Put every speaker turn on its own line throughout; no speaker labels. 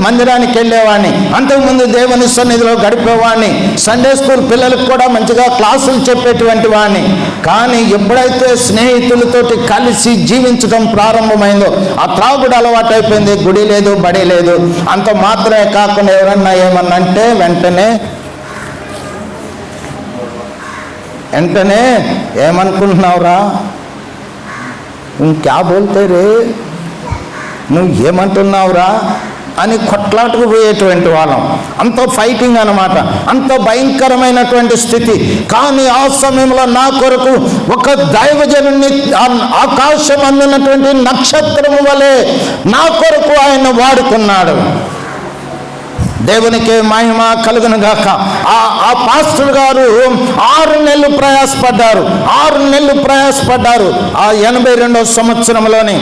మందిరానికి వెళ్ళేవాడిని, అంతకుముందు దేవుని సన్నిధిలో గడిపేవాడిని, సండే స్కూల్ పిల్లలకు కూడా మంచిగా క్లాసులు చెప్పేటువంటి వాడిని. కానీ ఎప్పుడైతే స్నేహితులతోటి కలిసి జీవించడం ప్రారంభమైందో ఆ త్రాగుడు అలవాటు అయిపోయింది. గుడి లేదు, బడి లేదు. అంత మాత్రమే కాకుండా ఎవరన్నా ఏమన్నా అంటే వెంటనే ఏమనుకుంటున్నావురా, క్యా బోల్తే రే, నువ్వు ఏమంటున్నావురా అని కొట్లాటకు పోయేటువంటి వాళ్ళం. అంత ఫైటింగ్ అన్నమాట, అంత భయంకరమైనటువంటి స్థితి. కానీ ఆ సమయంలో నా కొరకు ఒక దైవజనుని ఆకాశం అందున్నటువంటి నక్షత్రము వలె నా కొరకు ఆయన వాడుకున్నాడు. దేవునికి మహిమ కలుగును గాక. ఆ పాస్టర్ గారు 6 నెలలు ప్రయాసపడ్డారు. ఆ 82వ సంవత్సరంలోని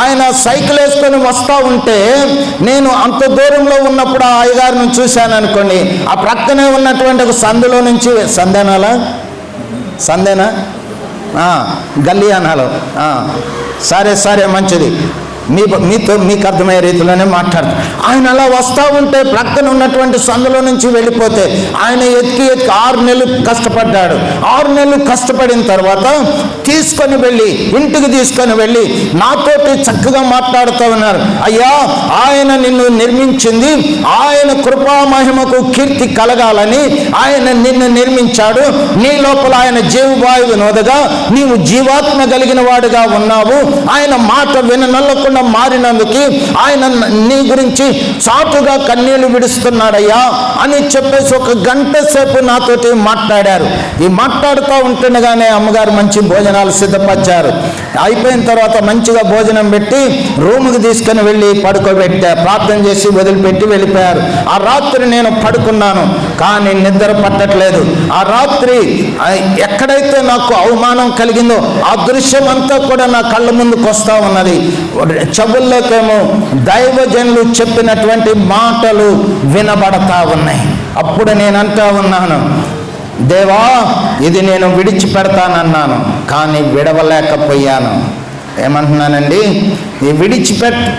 ఆయన సైకిల్ వేసుకొని వస్తూ ఉంటే నేను అంత దూరంలో ఉన్నప్పుడు ఆ అయ్యగారిని చూశాను అనుకోండి. ఆ ప్రక్కనే ఉన్నటువంటి ఒక సందులో నుంచి సందేనా గల్లీ అనాలో సరే మంచిది, మీకు అర్థమయ్యే రీతిలోనే మాట్లాడతారు. ఆయన అలా వస్తూ ఉంటే ప్రక్కన ఉన్నటువంటి సందులో నుంచి వెళ్ళిపోతే ఆయన ఎత్తి 6 నెలలు కష్టపడ్డాడు. 6 నెలలు కష్టపడిన తర్వాత ఇంటికి తీసుకొని వెళ్ళి నాతోటి చక్కగా మాట్లాడుతూ ఉన్నారు. అయ్యా, ఆయన నిన్ను నిర్మించింది ఆయన కృపా మహిమకు కీర్తి కలగాలని ఆయన నిన్ను నిర్మించాడు. నీ లోపల ఆయన జీవవాయువు నోదగా నీవు జీవాత్మ కలిగిన వాడుగా ఉన్నావు. ఆయన మాట విననల్లకుండా మారినందుకు ఆయన నీ గురించి చాటుగా కన్నీళ్లు విడుస్తున్నాడయ్యా అని చెప్పేసి 1 గంట సేపు నాతోటి మాట్లాడారు. ఈ మాట్లాడుతూ ఉంటుండగానే అమ్మగారు మంచి భోజనాలు సిద్ధపరిచారు. అయిపోయిన తర్వాత మంచిగా భోజనం పెట్టి రూముకి తీసుకుని వెళ్ళి పడుకోబెట్టారు. ప్రార్థన చేసి వదిలిపెట్టి వెళ్ళిపోయారు. ఆ రాత్రి నేను పడుకున్నాను, కానీ నిద్ర పట్టట్లేదు. ఆ రాత్రి ఎక్కడైతే నాకు అవమానం కలిగిందో ఆ దృశ్యం అంతా కూడా నా కళ్ళ ముందుకు వస్తూ ఉన్నది. చెవుల్లోకేమో దైవజనులు చెప్పినటువంటి మాటలు వినబడతా ఉన్నాయి. అప్పుడు నేను అంటా ఉన్నాను, దేవా, ఇది నేను విడిచిపెడతానన్నాను, కానీ విడవలేకపోయాను. ఏమంటున్నానండి,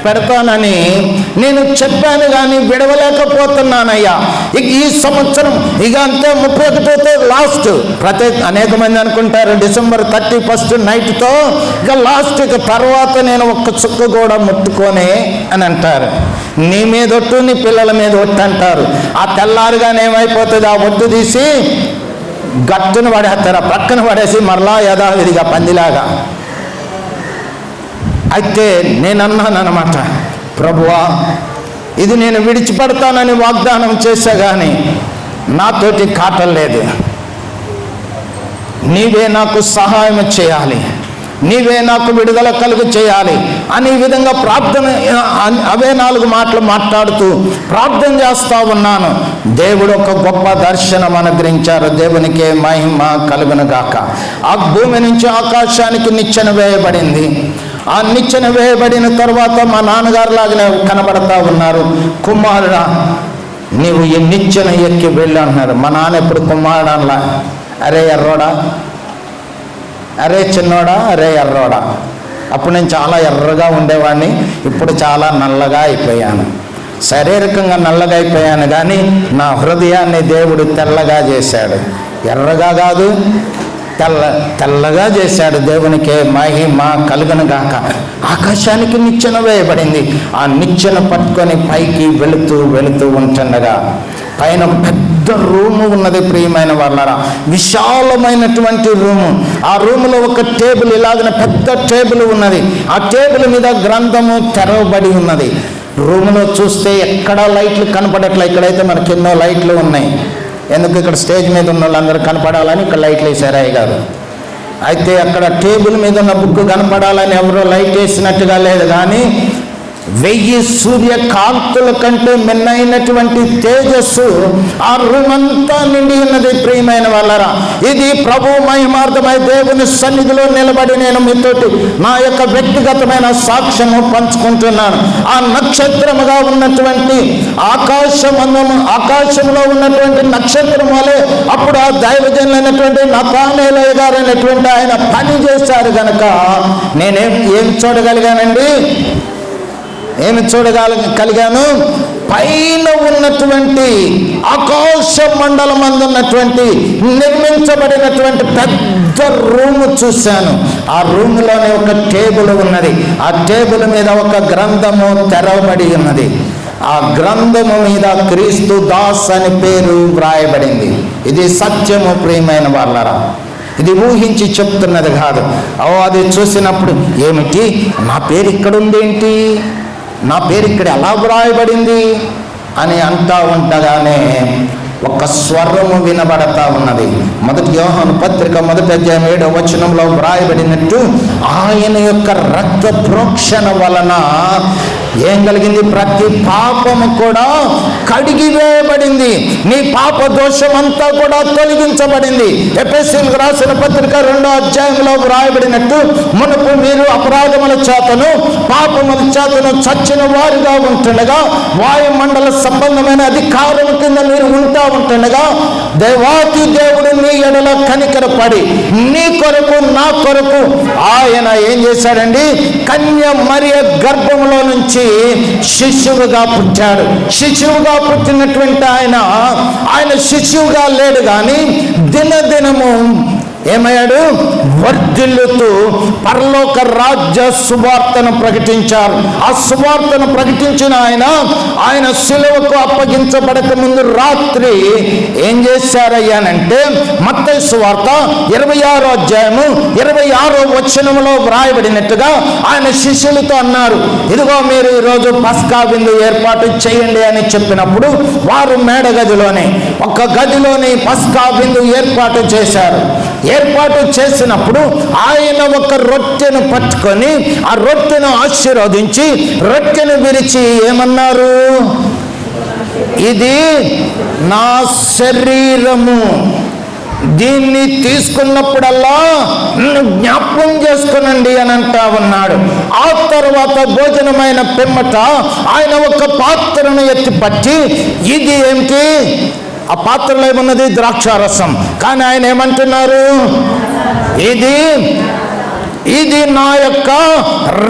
పెడతానని నేను చెప్పాను, కానీ విడవలేకపోతున్నానయ్యా. ఈ సంవత్సరం ఇక అంతే 31తో లాస్ట్. అనేక మంది అనుకుంటారు డిసెంబర్ 31 నైట్తో ఇక లాస్ట్, ఇక తర్వాత నేను ఒక్క చుక్క కూడా ముట్టుకోనే అని అంటారు. నీ మీద ఒట్టు, నీ పిల్లల మీద ఒట్టు అంటారు. ఆ తెల్లారుగానే ఏమైపోతుంది, ఆ ఒట్టు తీసి గట్టును పడేస్తారు, ఆ పక్కన పడేసి మరలా యథావిధిగా పందిలాగా. అయితే నేను అన్నాను అన్నమాట, ప్రభువా, ఇది నేను విడిచిపెడతానని వాగ్దానం చేశా, కానీ నాతోటి కాటలేదు. నీవే నాకు సహాయం చేయాలి, నీవే నాకు విడుదల కలుగు చేయాలి అని ఈ విధంగా ప్రార్థన, అవే 4 మాటలు మాట్లాడుతూ ప్రార్థన చేస్తూ ఉన్నాను. దేవుడు ఒక గొప్ప దర్శనం అనుగ్రహించారు. దేవునికే మహిమ కలుగును గాక. ఆ భూమి నుంచి ఆకాశానికి నిచ్చెన వేయబడింది. ఆ నిచ్చెన వేయబడిన తర్వాత మా నాన్నగారు లాగానే కనబడతా ఉన్నారు. కుమారుడా, నీవు ఈ నిచ్చెన ఎక్కి వెళ్ళి అంటున్నారు. మా నాన్న ఎప్పుడు కుమారుడు అనలా, అరే ఎర్రోడా, అరే చిన్నోడా, అరే ఎర్రోడా. అప్పుడు నేను చాలా ఎర్రగా ఉండేవాడిని, ఇప్పుడు చాలా నల్లగా అయిపోయాను. శారీరకంగా నల్లగా అయిపోయాను, కానీ నా హృదయాన్ని దేవుడు తెల్లగా చేశాడు. ఎర్రగా కాదు, తెల్లగా చేశాడు. దేవునికే మహిమ కలుగును గాక. ఆకాశానికి నిచ్చెన వేయబడింది. ఆ నిచ్చెన పట్టుకొని పైకి వెళుతూ ఉంటుండగా పైన పెద్ద రూము ఉన్నది. ప్రియమైన వాళ్ళరా, విశాలమైనటువంటి రూము. ఆ రూములో ఒక టేబుల్, ఇలాగిన పెద్ద టేబుల్ ఉన్నది. ఆ టేబుల్ మీద గ్రంథము తెరవబడి ఉన్నది. రూములో చూస్తే ఎక్కడా లైట్లు కనపడట్లే. ఇక్కడైతే మనకి ఎన్నో లైట్లు ఉన్నాయి. ఎందుకు, ఇక్కడ స్టేజ్ మీద ఉన్న వాళ్ళందరూ కనపడాలని ఇక్కడ లైట్లు వేసారు అయ్యగారు. అయితే అక్కడ టేబుల్ మీద ఉన్న బుక్ కనపడాలని ఎవరో లైట్ వేసినట్టుగా లేదు, కానీ 1000 సూర్యకాంతుల కంటే మిన్నైనటువంటి తేజస్సు ఆ రూమ్ అంతా నిండి ఉన్నది. ప్రియమైన వాళ్ళరా, ఇది ప్రభు మహిమార్థమై దేవుని సన్నిధిలో నిలబడి నేను మీతోటి నా యొక్క వ్యక్తిగతమైన సాక్ష్యము పంచుకుంటున్నాను. ఆ నక్షత్రముగా ఉన్నటువంటి ఆకాశంలో ఉన్నటువంటి నక్షత్రం వలె అప్పుడు ఆ దైవజనులైనటువంటి నతానేలయ్య గారు అనేటువంటి ఆయన పని చేశారు కనుక నేనేం చూడగలిగానండి, ఏమి చూడగలిగాను? పైన ఉన్నటువంటి ఆకాశ మండలం అందున్నటువంటి నిర్మించబడినటువంటి పెద్ద రూము చూశాను. ఆ రూములోనే ఒక టేబుల్ ఉన్నది. ఆ టేబుల్ మీద ఒక గ్రంథము తెరవబడి ఉన్నది. ఆ గ్రంథము మీద క్రీస్తు దాస్ అని పేరు వ్రాయబడింది. ఇది సత్యము ప్రియమైన వాళ్ళరా, ఇది ఊహించి చెప్తున్నది కాదు. అది చూసినప్పుడు ఏమిటి, నా పేరు ఇక్కడ ఉందేంటి, నా పేరు ఇక్కడ ఎలా వ్రాయబడింది అని అంటా ఉండగానే ఒక స్వరము వినబడతా ఉన్నది. మొదటి యోహాను పత్రిక 1వ అధ్యాయం 7వ వచనంలో వ్రాయబడినట్టు, ఆయన యొక్క రక్త ప్రోక్షణ వలన ఏం కలిగింది? ప్రతి పాపము కూడా కడిగివేయబడింది. నీ పాప దోషం అంతా కూడా తొలగించబడింది. ఎఫెసీయులకు రాసిన పత్రిక 2వ అధ్యాయంలో వ్రాయబడినట్టు, మునుపు మీరు అపరాధముల చేతను పాపముల చేతను చచ్చిన వారుగా ఉంటుండగా, వాయుమండల సంబంధమైన అధికారం కింద మీరు ఉంటుండగా, దేవాతి దేవుడు నీ ఎడల కనికరపడి నీ కొరకు నా కొరకు ఆయన ఏం చేశాడండి? కన్య మరియ గర్భంలో నుంచి శిశువుగా పుట్టాడు. శిశువుగా పుట్టినటువంటి ఆయన శిశువుగా లేడు కానీ దినదినము ఏమయ్యాడు? వర్ధిల్లుతూ పరలోక రాజ్య సువార్తను ప్రకటించారు. ఆ సువార్తను ప్రకటించిన ఆయన శిలువకు అప్పగించబడక ముందు రాత్రి ఏం చేశారయ్యానంటే, మత్తయి సువార్త 26వ అధ్యాయము 26వ వచనములో వ్రాయబడినట్టుగా ఆయన శిష్యులతో అన్నారు, ఇదిగో మీరు ఈరోజు పస్కా విందు ఏర్పాటు చేయండి అని చెప్పినప్పుడు వారు మేడగదిలోనే ఒక గదిలోని పస్కా విందు ఏర్పాటు చేశారు. ఏర్పాటు చేసినప్పుడు ఆయన ఒక రొట్టెను పట్టుకొని ఆ రొట్టెను ఆశీర్వదించి రొట్టెను విరిచి ఏమన్నారు? ఇది నా శరీరము, దీన్ని తీసుకున్నప్పుడల్లా జ్ఞాపకం చేసుకునండి అని అంటా ఉన్నాడు. ఆ తర్వాత భోజనమైన పిమ్మట ఆయన ఒక పాత్రను ఎత్తిపట్టి, ఇది ఏమిటి? ఆ పాత్రలో ఏమున్నది? ద్రాక్షారసం. కానీ ఆయన ఏమంటున్నారు? ఇది నా యొక్క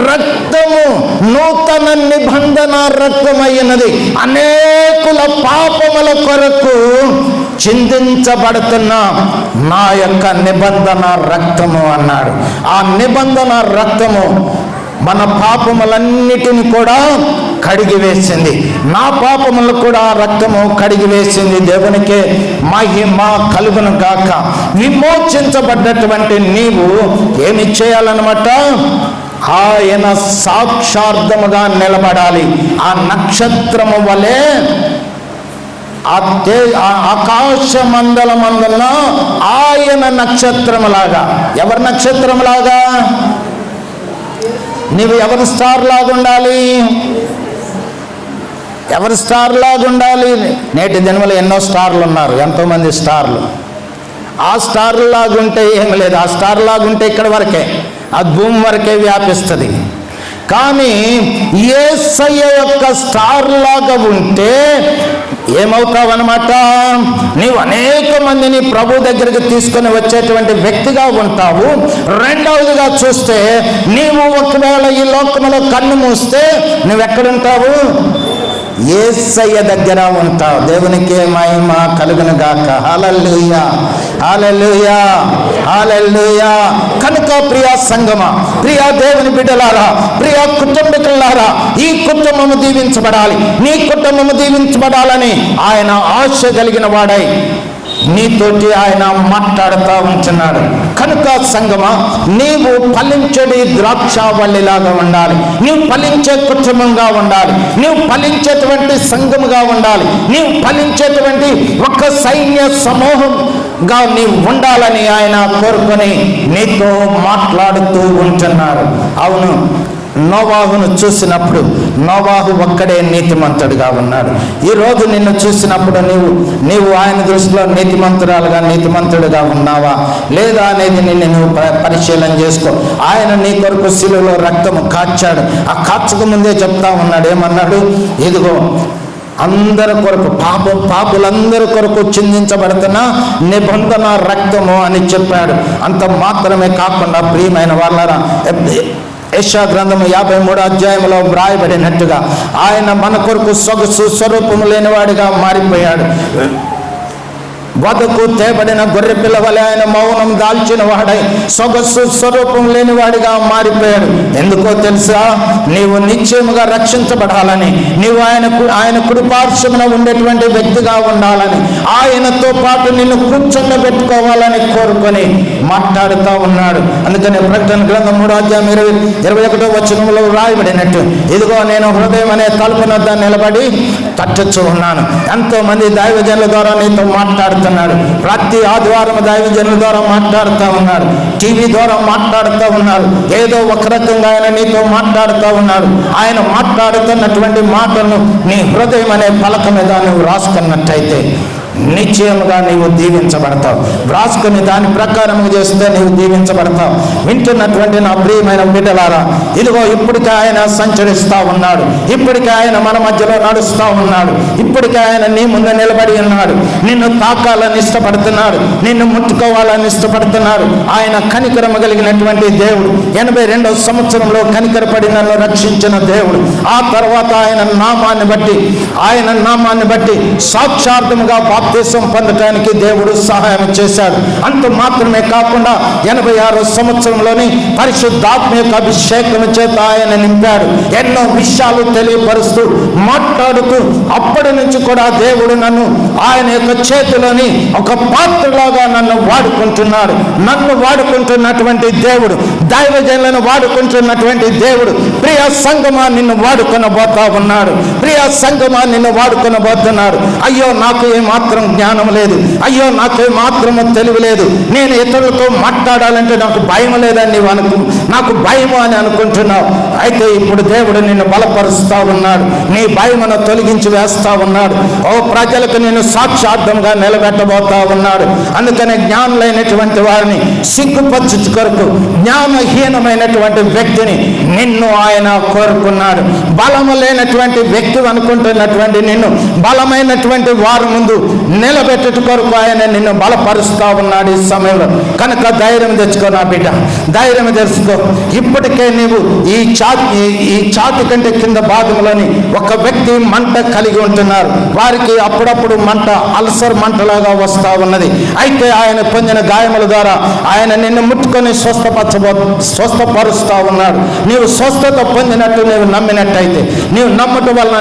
రక్తము, నూతన నిబంధన రక్తమైనది, అనేకుల పాపముల కొరకు చిందించబడుతున్న నా యొక్క నిబంధన రక్తము అన్నాడు. ఆ నిబంధన రక్తము మన పాపములన్నిటిని కూడా కడిగివేసింది. నా పాపములు కూడా ఆ రక్తము కడిగివేసింది. దేవునికే మహిమ కలుగును గాక. విమోచించబడ్డటువంటి నీవు ఏమి చేయాలన్నమాట? ఆయన సాక్షార్థముగా నిలబడాలి. ఆ నక్షత్రము వలె ఆకాశ మండలమందున ఆయన నక్షత్రములాగా. ఎవరి నక్షత్రములాగా? నీవు ఎవరి స్టార్ లాగా ఉండాలి? ఎవరి స్టార్ లాగా ఉండాలి? నేటి దినములో ఎన్నో స్టార్లు ఉన్నారు, ఎంతోమంది స్టార్లు. ఆ స్టార్ లాగుంటే ఏం లేదు. ఆ స్టార్ లాగుంటే ఇక్కడ వరకే, ఆ భూమి వరకే వ్యాపిస్తుంది. కానీ యేసయ్య యొక్క స్టార్ లాగా ఉంటే ఏమవుతావన్నమాట? నీవు అనేక మందిని ప్రభు దగ్గరికి తీసుకొని వచ్చేటువంటి వ్యక్తిగా ఉంటావు. రెండవదిగా చూస్తే, నీవు ఒకవేళ ఈ లోకంలో కన్ను మూస్తే నువ్వెక్కడుంటావు? యేసయ్య దగ్గర ఉంటావు. దేవునికి మహిమ కలుగును గాక. హల్లెలూయా, హల్లెలూయా, హల్లెలూయా. కనుక ప్రియ సంగమ, ప్రియ దేవుని బిడ్డలారా, ప్రియ కుటుంబీకులారా, ఈ కుటుంబము దీవించబడాలి, నీ కుటుంబము దీవించబడాలని ఆయన ఆశ కలిగిన వాడై నీతోటి ఆయన మాట్లాడుతూ ఉంటున్నాడు. కనుక సంగమా, నీవు ఫలించడి ద్రాక్షావల్లిలాగా ఉండాలి. నీవు ఫలించే కుటుంబంగా ఉండాలి. నీవు ఫలించేటువంటి సంఘముగా ఉండాలి. నీవు ఫలించేటువంటి ఒక సైన్య సమూహంగా నీవు ఉండాలని ఆయన కోరుకొని నీతో మాట్లాడుతూ ఉంటున్నారు. అవును, నోవాహును చూసినప్పుడు నోవాహు ఒక్కడే నీతిమంతుడిగా ఉన్నాడు. ఈరోజు నిన్ను చూసినప్పుడు నీవు ఆయన దృష్టిలో నీతిమంతుడిగా ఉన్నావా లేదా అనేది నువ్వు పరిశీలన చేసుకో. ఆయన నీ కొరకు శిలువలో రక్తము కాచాడు. ఆ కాచక ముందే చెప్తా ఉన్నాడు, ఏమన్నాడు? ఇదిగో అందరి కొరకు, పాపులందరి కొరకు చిందించబడుతున్న నిబంధన రక్తము అని చెప్పాడు. అంత మాత్రమే కాకుండా ప్రియమైన వాళ్ళరా, యెషయా గ్రంథము 53వ అధ్యాయంలో వ్రాయబడినట్టుగా ఆయన మన కొరకు సొగసు స్వరూపము లేనివాడిగా మారిపోయాడు. వదకు తేబడిన గొర్రె పిల్ల వలె ఆయన మౌనం దాల్చిన వాడై సొగసు స్వరూపం లేని వాడిగా మారిపోయాడు. ఎందుకో తెలుసా? నీవు నిశ్చయముగా రక్షించబడాలని, నీవు ఆయన కుడిపార్శ్వమున ఉండేటువంటి వ్యక్తిగా ఉండాలని, ఆయనతో పాటు నిన్ను కూర్చొని కోరుకొని మాట్లాడుతూ ఉన్నాడు. అందుకని ప్రకటన గ్రంథం 3వ అధ్యాయం 21వ వచనంలో రాయబడినట్టు, ఇదిగో నేను హృదయం అనే తలుపు వద్ద నిలబడి తట్టుచూ ఉన్నాను. ఎంతో మంది దైవజనుల ద్వారా నీతో మాట్లాడుతున్నాడు. ప్రతి ఆదివారం దైవజనుల ద్వారా మాట్లాడుతూ ఉన్నాడు, టీవీ ద్వారా మాట్లాడుతూ ఉన్నారు, ఏదో ఒక రకంగా ఆయన నీతో మాట్లాడుతూ ఉన్నాడు. ఆయన మాట్లాడుతున్నటువంటి మాటలను నీ హృదయం అనే పలక మీద నువ్వు రాసుకున్నట్టయితే నిశ్చయముగా నీవు దీవించబడతావు. వ్రాసుకుని దాని ప్రకారము చేస్తే నీవు దీవించబడతావు. వింటున్నటువంటి నా ప్రియమైన బిడ్డలారా, ఇదిగో ఇప్పటికే ఆయన సంచరిస్తూ ఉన్నాడు, ఇప్పటికే ఆయన మన మధ్యలో నడుస్తూ ఉన్నాడు, ఇప్పటికే ఆయన నీ ముందు నిలబడి ఉన్నాడు. నిన్ను తాకాలని ఇష్టపడుతున్నాడు, నిన్ను ముట్టుకోవాలని ఇష్టపడుతున్నాడు. ఆయన కనికరము కలిగినటువంటి దేవుడు. 82వ సంవత్సరంలో కనికరపడి నన్ను రక్షించిన దేవుడు. ఆ తర్వాత ఆయన నామాన్ని బట్టి సాక్షార్థముగా బాప్తిసం పొందటానికి దేవుడు సహాయం చేశాడు. అంత మాత్రమే కాకుండా 86వ సంవత్సరంలోని పరిశుద్ధాత్మ యొక్క అభిషేకం చేత ఆయన నింపాడు. ఎన్నో విషయాలు తెలియపరుస్తూ మాట్లాడుతూ అప్పటి నుంచి కూడా దేవుడు నన్ను ఆయన యొక్క చేతిలోని ఒక పాత్రలాగా నన్ను వాడుకుంటున్నాడు. నన్ను వాడుకుంటున్నటువంటి దేవుడు, దైవజనులను వాడుకుంటున్నటువంటి దేవుడు. ప్రియ సంగమా, నిన్ను వాడుకొనబోతా ఉన్నాడు. ప్రియ సంగమా, నిన్ను వాడుకొనబోతున్నాడు. అయ్యో నాకు ఏమాత్రం జ్ఞానం లేదు, అయ్యో నాకు మాత్రము తెలివి లేదు, నేను ఇతరులతో మాట్లాడాలంటే నాకు భయం లేదని నాకు భయము అని అనుకుంటున్నావు. అయితే ఇప్పుడు దేవుడు నిన్ను బలపరుస్తూ ఉన్నాడు, నీ భయమును తొలగించి వేస్తూ ఉన్నాడు. ఓ ప్రజలకు నేను సాక్షార్థంగా నిలబెట్టబోతా ఉన్నాడు. అందుకనే జ్ఞానులైనటువంటి వారిని సిగ్గుపరచు కొరకు జ్ఞానహీనమైనటువంటి వ్యక్తిని నిన్ను ఆయన కోరుకున్నాడు. బలము లేనటువంటి వ్యక్తి అనుకుంటున్నటువంటి నిన్ను బలమైనటువంటి వారి ముందు నిలబెట్టుట కొరకు ఆయన నిన్ను బలపరుస్తూ ఉన్నాడు ఈ సమయంలో. కనుక ధైర్యం తెచ్చుకో నా బిడ్డ, ధైర్యం తెచ్చుకో. ఇప్పటికే నీవు ఈ ఛాతి కంటే కింద భాగంలోని ఒక వ్యక్తి మంట కలిగి ఉంటున్నారు. వారికి అప్పుడప్పుడు మంట అల్సర్ మంటలాగా వస్తూ ఉన్నది. అయితే ఆయన పొందిన గాయముల ద్వారా ఆయన నిన్ను ముట్టుకొని స్వస్థపరుస్తూ ఉన్నాడు. నీవు స్వస్థత పొందినట్టు నీవు నమ్మినట్టయితే, నీవు నమ్మటం వల్ల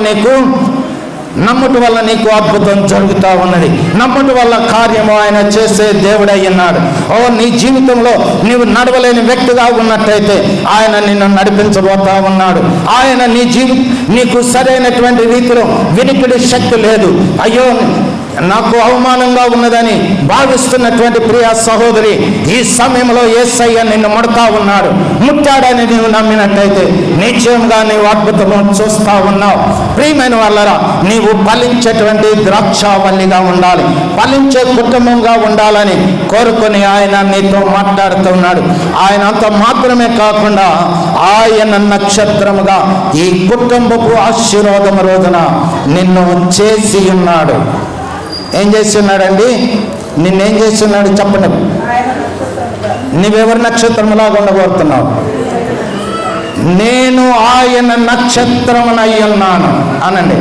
నీకు అద్భుతం జరుగుతూ ఉన్నది. నమ్మటం వల్ల కార్యము ఆయన చేసే దేవుడై ఉన్నాడు. నీ జీవితంలో నీవు నడవలేని వ్యక్తిగా ఉన్నట్టయితే ఆయన నిన్ను నడిపించబోతా ఉన్నాడు. ఆయన నీకు సరైనటువంటి రీతిలో వినికిడి శక్తి లేదు, అయ్యో నాకు అవమానంగా ఉన్నదని భావిస్తున్నటువంటి ప్రియ సహోదరి, ఈ సమయంలో యేసయ్య నిన్ను ముడతా ఉన్నాడు. ముట్టాడని నీవు నమ్మినట్టయితే నిశ్చయంగా నీవు అద్భుతము చూస్తా ఉన్నావు. ప్రియమైన వాళ్ళరా, నీవు ఫలించేటువంటి ద్రాక్షావల్లిగా ఉండాలి, ఫలించే కుటుంబంగా ఉండాలని కోరుకొని ఆయన నీతో మాట్లాడుతున్నాడు. ఆయన అంత మాత్రమే కాకుండా ఆయన నక్షత్రముగా ఈ కుటుంబపు ఆశీర్వాదం రోజున నిన్ను చేసి ఉన్నాడు. ఏం చేస్తున్నాడండి? నిన్నేం చేస్తున్నాడు చెప్పండి. నువ్వెవరి నక్షత్రములాగా ఉండబోతున్నావు? నేను ఆయన నక్షత్రమునై ఉన్నాను అనండి.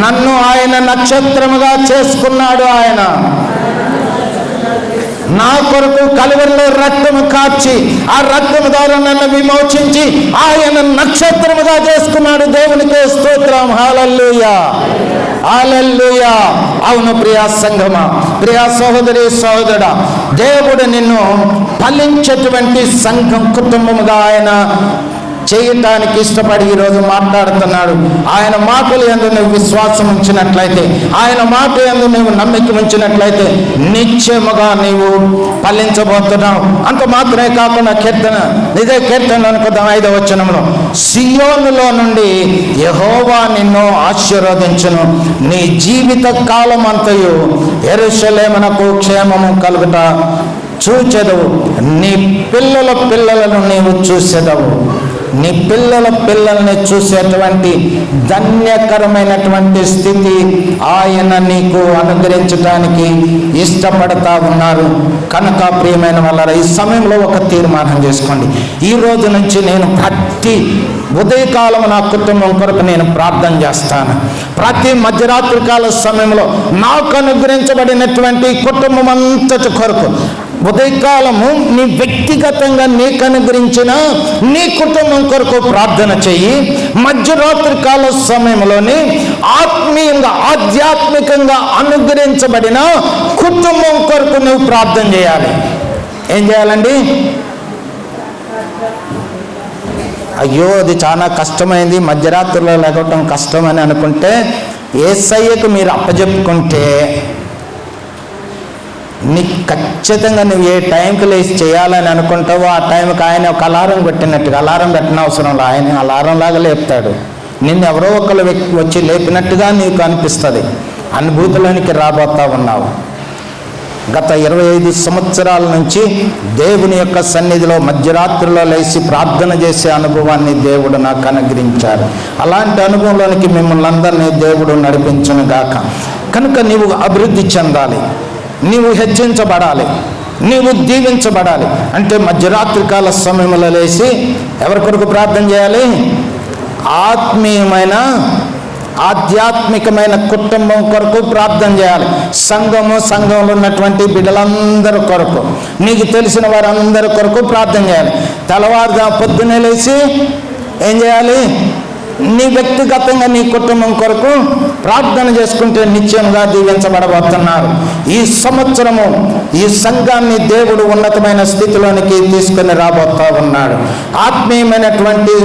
నన్ను ఆయన నక్షత్రముగా చేసుకున్నాడు. ఆయన నా కొరకు కలువరిలో రక్తము కార్చి ఆ రక్తము ద్వారా నన్ను విమోచించి ఆయన నక్షత్రముగా చేసుకున్నాడు. దేవునికి స్తోత్రం. హల్లెలూయా, హల్లెలూయా. అవును ప్రియా సంఘమా, ప్రియా సహోదరి సహోదరుడా, దేవుడు నిన్ను ఫలించేటువంటి సంఘం కుటుంబముగా ఆయన చేయటానికి ఇష్టపడి ఈరోజు మాట్లాడుతున్నాడు. ఆయన మాటలు యందు నువ్వు విశ్వాసం ఉంచినట్లయితే, ఆయన మాట యందు నువ్వు నమ్మిక ఉంచినట్లయితే నిశ్చయముగా నీవు ఫలించబోతున్నావు. అంత మాత్రమే కాకుండా ఇదే కీర్తన అనుకుందాం 5వ వచనంలో, సియోనులో నుండి యెహోవా నిన్ను ఆశీర్వదించును, నీ జీవిత కాలం అంతయు యెరూషలేమునకు క్షేమము కలుగుట చూచెదవు, నీ పిల్లల పిల్లలను నీవు చూచెదవు. నీ పిల్లల పిల్లల్ని చూసేటువంటి ధన్యకరమైనటువంటి స్థితి ఆయన నీకు అనుగ్రహించడానికి ఇష్టపడతా ఉన్నారు కనుక ప్రియమైన వాళ్ళ ఈ సమయంలో ఒక తీర్మానం చేసుకోండి. ఈ రోజు నుంచి నేను ప్రతి ఉదయకాలం నా కుటుంబం కొరకు నేను ప్రార్థన చేస్తాను. ప్రతి మధ్యరాత్రి కాల సమయంలో నాకు అనుగ్రహించబడినటువంటి కుటుంబం అంతటి కొరకు ఉదయకాలము నీ వ్యక్తిగతంగా నీకు అనుగ్రహించిన నీ కుటుంబం కొరకు ప్రార్థన చెయ్యి. మధ్యరాత్రి కాల సమయంలోని ఆత్మీయంగా ఆధ్యాత్మికంగా అనుగ్రహించబడిన కుటుంబం కొరకు నువ్వు ప్రార్థన చేయాలి. ఏం చేయాలండి? అయ్యో అది చాలా కష్టమైంది, మధ్యరాత్రిలో లేకపోవటం కష్టం అని అనుకుంటే యేసయ్యకు మీరు అప్పచెప్పుకుంటే నీకు ఖచ్చితంగా నువ్వు ఏ టైంకి లేచి చేయాలని అనుకుంటావో ఆ టైంకి ఆయన ఒక అలారం పెట్టినట్టుగా, అలారం పెట్టిన అవసరంలో ఆయన అలారం లాగా లేపుతాడు. నిన్ను ఎవరో ఒకరు వచ్చి లేపినట్టుగా నీకు అనిపిస్తుంది. అనుభూతిలోనికి రాబోతా ఉన్నావు. గత 25 సంవత్సరాల నుంచి దేవుని యొక్క సన్నిధిలో మధ్యరాత్రిలో లేచి ప్రార్థన చేసే అనుభవాన్ని దేవుడు నాకు అనుగ్రహించారు. అలాంటి అనుభవంలోనికి మిమ్మల్ని అందరినీ దేవుడు నడిపించును గాక. కనుక నీవు అభివృద్ధి చెందాలి, నీవు హెచ్చించబడాలి, నీవు దీవించబడాలి అంటే మధ్యరాత్రి కాల సమయంలో లేచి ఎవరి కొరకు ప్రార్థన చేయాలి? ఆధ్యాత్మికమైన కుటుంబం కొరకు ప్రార్థన చేయాలి. సంఘంలో ఉన్నటువంటి బిడ్డలందరి కొరకు, నీకు తెలిసిన వారందరి కొరకు ప్రార్థన చేయాలి. తెల్లవారుగా పొద్దున్నే లేచి ఏం చేయాలి? నీ వ్యక్తిగతంగా నీ కుటుంబం కొరకు ప్రార్థన చేసుకుంటే నిశ్చయంగా దీవించబడబోతున్నారు. ఈ సంవత్సరము ఈ సంఘాన్ని దేవుడు ఉన్నతమైన స్థితిలోనికి తీసుకుని రాబోతా ఉన్నాడు. ఆత్మీయమైనటువంటి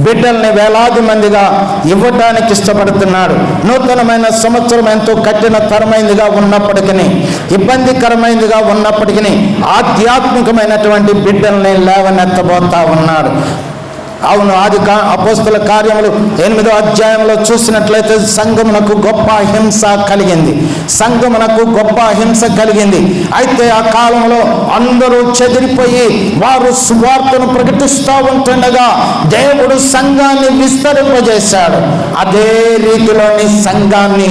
బిడ్డల్ని వేలాది మందిగా ఇవ్వడానికి ఇష్టపడుతున్నాడు. నూతనమైన సంవత్సరం ఎంతో కఠినతరమైనదిగా ఉన్నప్పటికీ, ఇబ్బందికరమైనదిగా ఉన్నప్పటికీ ఆధ్యాత్మికమైనటువంటి బిడ్డల్ని లేవనెత్తబోతా ఉన్నాడు. అవును, అపోస్తల కార్యములు 8వ అధ్యాయంలో చూసినట్లయితే సంఘమునకు గొప్ప హింస కలిగింది. అయితే ఆ కాలంలో అందరూ చెదిరిపోయి వారు సువార్తను ప్రకటిస్తూ ఉంటుండగా దేవుడు సంఘాన్ని విస్తరింపజేశాడు. అదే రీతిలోని సంఘాన్ని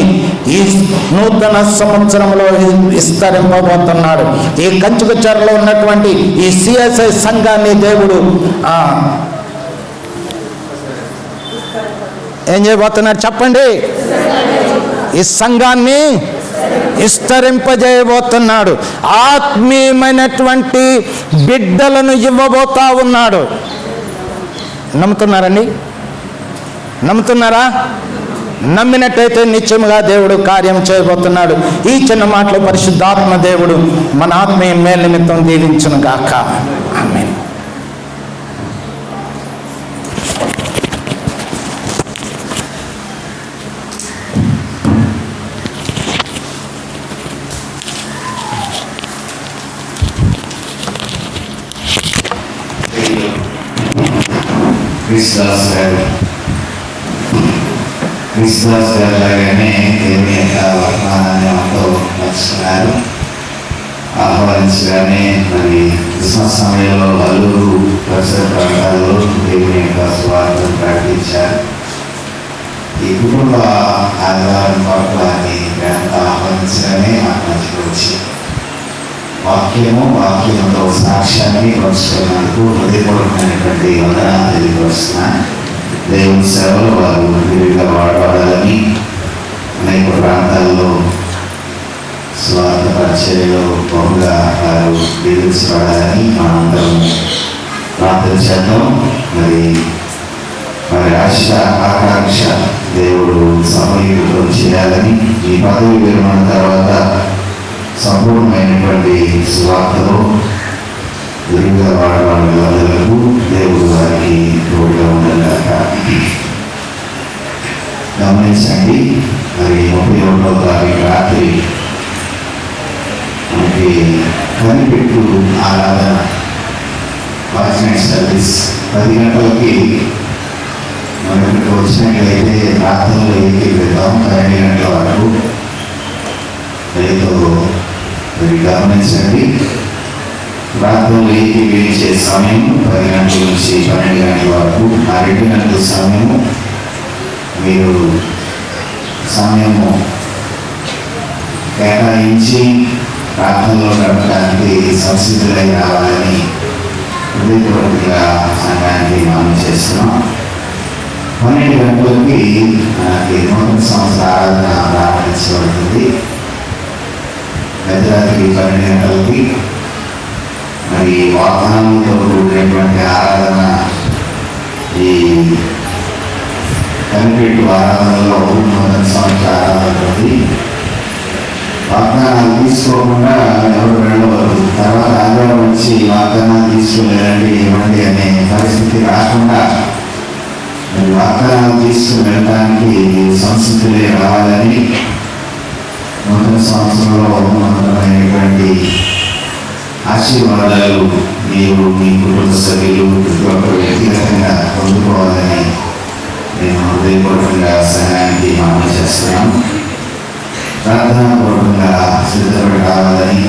ఈ నూతన సంవత్సరంలో విస్తరింపబోతున్నాడు. ఈ కంచుకచర్లో ఉన్నటువంటి ఈ CSI సంఘాన్ని దేవుడు ఏం చేయబోతున్నాడు చెప్పండి? ఈ సంఘాన్ని విస్తరింపజేయబోతున్నాడు. ఆత్మీయమైనటువంటి బిడ్డలను ఇవ్వబోతా ఉన్నాడు. నమ్ముతున్నారండి? నమ్ముతున్నారా? నమ్మినట్టయితే నిత్యముగా దేవుడు కార్యం చేయబోతున్నాడు. ఈ చిన్న మాటలో పరిశుద్ధాత్మ దేవుడు మన ఆత్మీయ మేలు నిమిత్తం దీవించును గాక. ఆమేన్.
క్రిస్మస్ లాగానే దేవుని యొక్క వర్తమానాన్ని మాతో పంచుకున్నారు. ఆహ్వానించగానే మరి క్రిస్మస్ సమయంలో అల్లూరు పరిసర ప్రాంతాల్లో దేవుని యొక్క సువార్తను ప్రకటించారు. ఈ కుటుంబ ఆదివారం పట్లని గ్రంథ ఆహ్వానించగానే మాకు మంచిగా వచ్చి వాక్యముతో సాక్ష్యాన్ని పంచుకున్నందుకు హృదయపూర్వకమైనటువంటి వందనాలు తెలియపరుస్తున్నాను. దేవుని సేవలు వారు విరివిగా వాడబడాలని, అనేక ప్రాంతాల్లో స్వార్థ పరిచర్యలో బహుగా వారు దీవించబడాలని మనందరం ప్రార్థన చేద్దాం. మరి ఆశ ఆకాంక్ష దేవుడు సమీపం చేయాలని, ఈ పదవి విరమణ తర్వాత సంపూర్ణమైనటువంటి స్వార్థలో విరివిగా వాడబడగలకు దేవుడు వారికి తోడుగా ఉండగాక. గమనించండి, మరి 31వ తారీఖు రాత్రి మనకి కనిపెట్టు ఆరాధన వాచ్నైట్ సర్వీస్ 10 గంటలకి మనం ఇక్కడికి వచ్చినట్లయితే ప్రార్థనలో వెళ్తాం 12 గంటల వరకు. రైతు మరి గమనించండి, ప్రార్థనలు ఏకీభవించే సమయం 10 గంటల నుంచి 12 గంటల వరకు. ఆ 2 గంటల సమయము మీరు సమయము కేటాయించి ప్రార్థనలో గడపడానికి సంసిద్ధులై రావాలని హృదయపూర్వకంగా సంఘానికి మనం చేస్తున్నాం. 12 గంటలకి మనకి నూతన సంవత్సర ఆరాధన ప్రారంభించబడుతుంది. మధ్యరాత్రి 12 గంటలకి మరి వాగ్దానంతో కూడినటువంటి ఆరాధన, ఈ కనిపెట్టు ఆరాధనలో నూతన సంవత్సర ఆరాధన ఉంది. వాగ్దానాలు తీసుకోకుండా ఎవరు వెళ్ళవద్దు. తర్వాత ఆదివారం వచ్చి వాగ్దానాలు తీసుకుని ఇవ్వండి అనే పరిస్థితి రాకుండా వాగ్దానాలు తీసుకుని వెళ్ళడానికి సంస్కృతులే రావాలని నూతన సంవత్సరంలో నూతనమైనటువంటి ఆశీర్వాదాలు మీరు మీ కుటుంబ సభ్యులు ప్రతి ఒక్కరు వ్యక్తిగతంగా పొందుకోవాలని నేను హృదయపూర్వకంగా సంఘానికి మనం చేస్తున్నాను. ప్రార్థనాపూర్వకంగా సిద్ధపడి రావాలని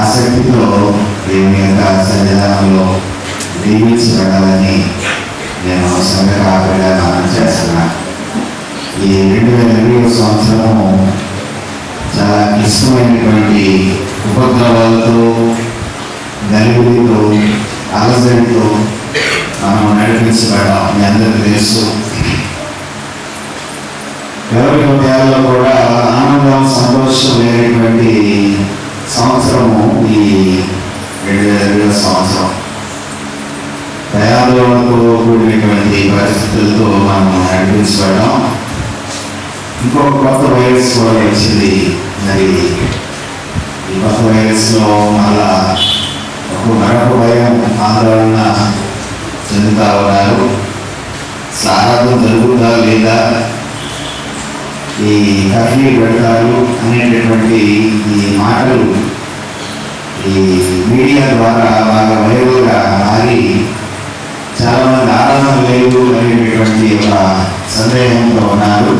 ఆసక్తితో దేవుని యొక్క సన్నిధానంలో దీవించబడాలని నేను సంఘ కాపరిగా మనం చేస్తున్నాను. ఈ 2020 సంవత్సరము చాలా క్లిష్టమైనటువంటి ఉపద్రవాలతో, గలిబిలితో, అలజడితో మనం నడిపించబడ్డాం. మీ అందరికీ తెలుసు. ఎవరి హృదయాల్లో కూడా ఆనందం, సంతోషం లేనటువంటి సంవత్సరము ఈ 2020 సంవత్సరం. ప్రయాణాలతో కూడినటువంటి పరిస్థితులతో మనం నడిపించబడ్డాం. ఇంకొక కొత్త వైరస్ కూడా వచ్చింది. మరి ఈ కొత్త వైరస్లో మళ్ళా మరొక భయం, ఆందోళన చెందుతా ఉన్నారు. ఆరాధన జరుగుతుందా లేదా, ఈ కర్ఫ్యూ పెడతారు అనేటటువంటి ఈ మాటలు ఈ మీడియా ద్వారా బాగా వైరల్గా మారి చాలామంది ఆరాధన లేదు అనేటటువంటి ఒక సందేహంతో ఉన్నారు.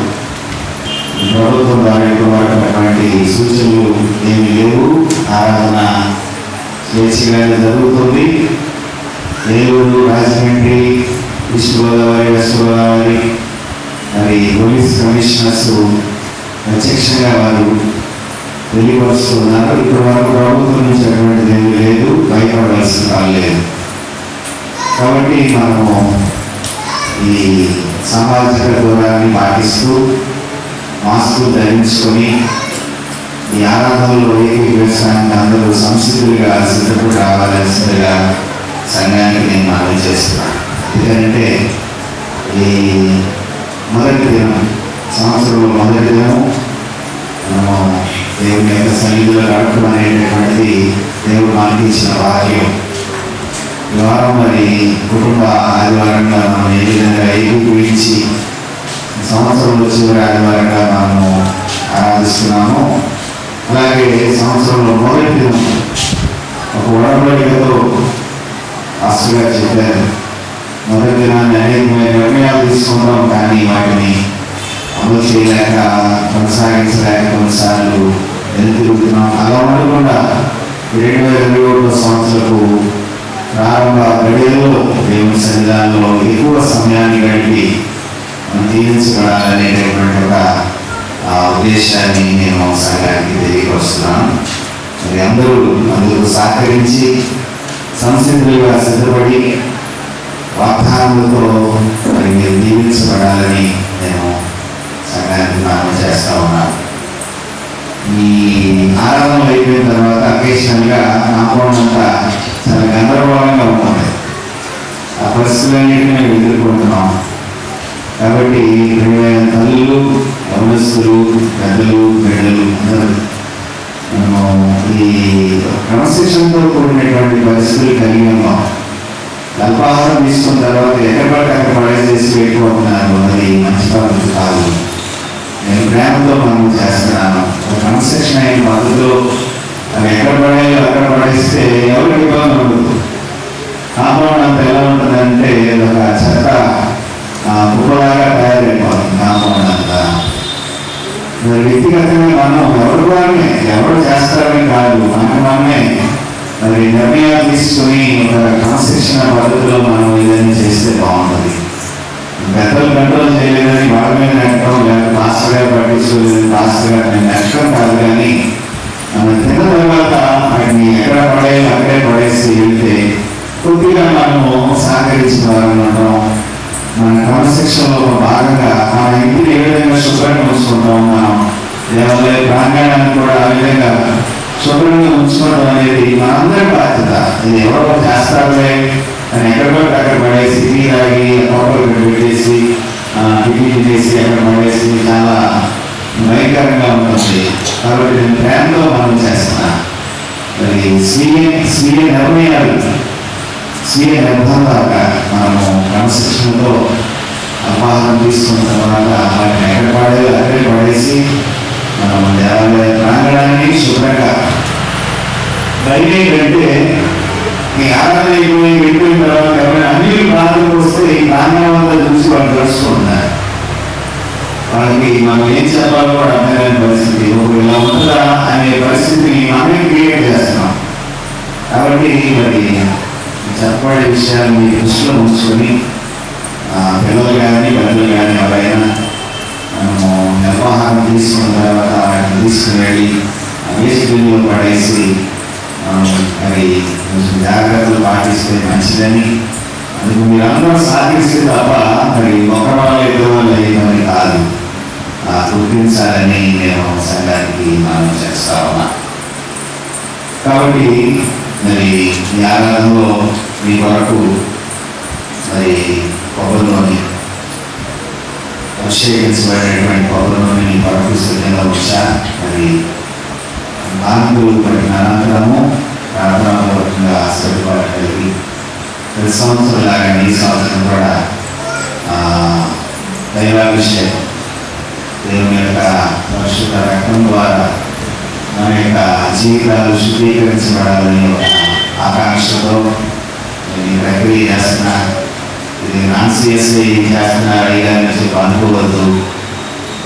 ప్రభుత్వం ద్వారా ఇవ్వబడినటువంటి సూచనలు ఏమీ లేవు. ఆరాధన స్వేచ్ఛగానే జరుగుతుంది. ఏలూరు, రాజమండ్రి, ఈస్ట్ గోదావరి, వెస్ట్ గోదావరి మరి పోలీస్ కమిషనర్స్ ప్రత్యక్షంగా వారు తెలియపరుస్తున్నారు. ఇప్పుడు వరకు ప్రభుత్వం నుంచి అటువంటిది ఏమీ లేదు, భయపడవలసిన లేదు. కాబట్టి మనము ఈ సామాజిక దూరాన్ని పాటిస్తూ మాస్కులు ధరించుకొని ఈ ఆరాధనలో ఏకీభవించడానికి అందరూ సంసిద్ధులుగా సిద్ధపడి రావాల్సిందిగా సంఘానికి నేను మనవి చేస్తున్నాను. ఎందుకంటే ఈ మొదటి దినం, సంవత్సరంలో మొదటి దినం మనము దేవుని యొక్క సన్నిధిలో గడపడం అనేటటువంటిది దేవుడు మనకి ఇచ్చిన భాగ్యం. ఈ వారం మరి కుటుంబ ఆదివారంగా మనం ఏ విధంగా ఏకీభవించి సంవత్సరంలో చివరి ఆదివారంగా మనము ఆరాధిస్తున్నాము. అలాగే సంవత్సరంలో మొదటి దినం ఒక ఉడబడికతో ఆస్తుగా చెప్పారు. మొదటి దినాన్ని అనేకమైన నిర్ణయాలు తీసుకుంటాం, కానీ వాటిని అమలు చేయలేక, కొనసాగించలేక కొన్నిసార్లు వెనుతిరుగుతున్నాం. అలా ఉండకుండా 2021 సంవత్సరపు ప్రారంభ గడియల్లో దేవుని సన్నిధానంలో ఎక్కువ సమయాన్ని గడిపి మనం జీవించబడాలనేటటువంటి ఒక ఉద్దేశాన్ని నేను సంఘానికి తెలియపరుస్తున్నాను. మరి అందరూ అందుకు సహకరించి సంసిద్ధులుగా సిద్ధపడి వాగ్దానాలతో మరి మీరు దీవించబడాలని నేను సంఘానికి మనం చేస్తా ఉన్నాను. ఈ ఆరాధనలు అయిపోయిన తర్వాత అకేషనల్గా కాంపౌండ్ అంతా చాలా గందరగోళంగా ఉంటుంది. ఆ పరిస్థితులన్నింటినీ మేము ఎదుర్కొంటున్నాం. కాబట్టి తల్లులు, యవనస్తులు, పెద్దలు, బిడ్డలు అందరూ మనం ఈ క్రమశిక్షణతో కూడినటువంటి పరిస్థితులు కలిగి ఉన్నాం. అల్పాహారం తీసుకున్న తర్వాత ఎక్కడ పడితే అక్కడ పడేసేసి వెళ్ళిపోతున్నారు. అది మంచి పద్ధతి కాదు. నేను ప్రేమతో మనం చేస్తున్నాను. క్రమశిక్షణ అయిన పద్ధతిలో అవి ఎక్కడ పడేయాలో అక్కడ పడేస్తే ఎవరికి ఇబ్బంది ఉండదు. కాంపౌండ్ అంతా ఎలా ఉంటుందంటే ఒక చెత్త కుప్పలాగా తయారైపోతుంది కాంపౌండ్ అంతా. వ్యక్తిగతంగా మనం ఎవరు చేస్తారని కాదు, మనమే మరి నిర్ణయాలు తీసుకొని ఒక క్రమశిక్షణ పద్ధతిలో మనం ఏదైనా చేస్తే బాగుంటుంది. పెద్దలు కంట్రోల్ చేయలేదని వాళ్ళ మీద నెట్టడం, లేదా మాస్టర్ గారు పట్టించుకోలేదని మాస్టర్ గారు నేను నెట్టడం కాదు, కానీ మనం తిన్న తర్వాత వాటిని ఎక్కడ పడేయాలి అక్కడే పడేసి వెళ్తే కొద్దిగా మనము సహకరించిన వారు ఉండడం, మన క్రమశిక్షణలో భాగంగా మన ఇంటిని ఏ విధంగా శుభ్రంగా ఉంచుకుంటాం, మనం దేవాలయ ప్రాంగణాన్ని కూడా ఆ విధంగా శుభ్రంగా ఉంచుకోవడం అనేది మనందరి బాధ్యత. ఇది ఎవరో చేస్తారులే అని ఎక్కడికో అక్కడ పడేసి టీ తాగి కోపలు పెట్టేసి టిఫిన్ చేసి అక్కడ పడేసి చాలా భయంకరంగా ఉంటుంది. కాబట్టి నేను ప్రేమలో మనం చేస్తున్నా. మరి స్వీయ నిర్ణయాలు, స్వీయ నిర్బంధాలుగా మనము క్రమశిక్షణతో అపాహారం తీసుకున్న తర్వాత వాటిని ఎక్కడ పడేది అక్కడే పడేసి మనం దేవాలయ ప్రాంగణాన్ని శుభ్రంగా బయట అంటే ఈ ఆరాధన అయిపోయి వెళ్ళిపోయిన తర్వాత ఎవరైనా అన్ని ప్రాంతాలకు వస్తే ఈ ప్రాంగణం అంతా చూసి వాళ్ళు తెలుసుకుంటున్నారు. వాళ్ళకి మనం ఏం చెప్పాలో కూడా అర్థమైన పరిస్థితి, ఇలా ఉంటుందా అనే పరిస్థితిని మనమే క్రియేట్ చేస్తున్నాం. కాబట్టి మరి చెప్పబడే విషయాన్ని దృష్టిలో ఉంచుకొని పిల్లలు కానీ పెద్దలు కానీ ఎవరైనా మనము నిర్వహణ తీసుకున్న తర్వాత వాటిని తీసుకుని వెళ్ళి వేస్ట్ బిన్లో పడేసి మరి కొంచెం జాగ్రత్తలు పాటిస్తే మంచిదని, అందుకు మీరు అందరూ సాధిస్తే తప్ప మరి ఒక వాళ్ళు ఇద్దరు వాళ్ళు అయ్యేదని కాదు, గుర్తించాలని నేను సంఘానికి మనం చేస్తా ఉన్నా. కాబట్టి మరి ఈ ఆరాధనలో మీ వరకు మరి కొబ్బరిలోని అభిషేకించబడినటువంటి కొబ్బరిలోని మీ వరకు సిద్ధంగా వచ్చా. మరి మార్పులు పడిన అనంతరము ప్రార్థనాపూర్వకంగా సర్దుబాటు కలిగి ప్రతి సంవత్సరం లాగానే ఈ సంవత్సరం కూడా దైవాభిషేకం, దేవుని యొక్క పరిశుద్ధ రక్తం ద్వారా మన యొక్క జీవితాలు శుద్ధీకరించబడాలని ఒక ఆకాంక్షతో నేను ప్రక్రియ చేస్తున్నా. ఇది నాన్ సీరియస్గా ఏం చేస్తున్నా అడిగాలని చెప్పి అనుకోవద్దు.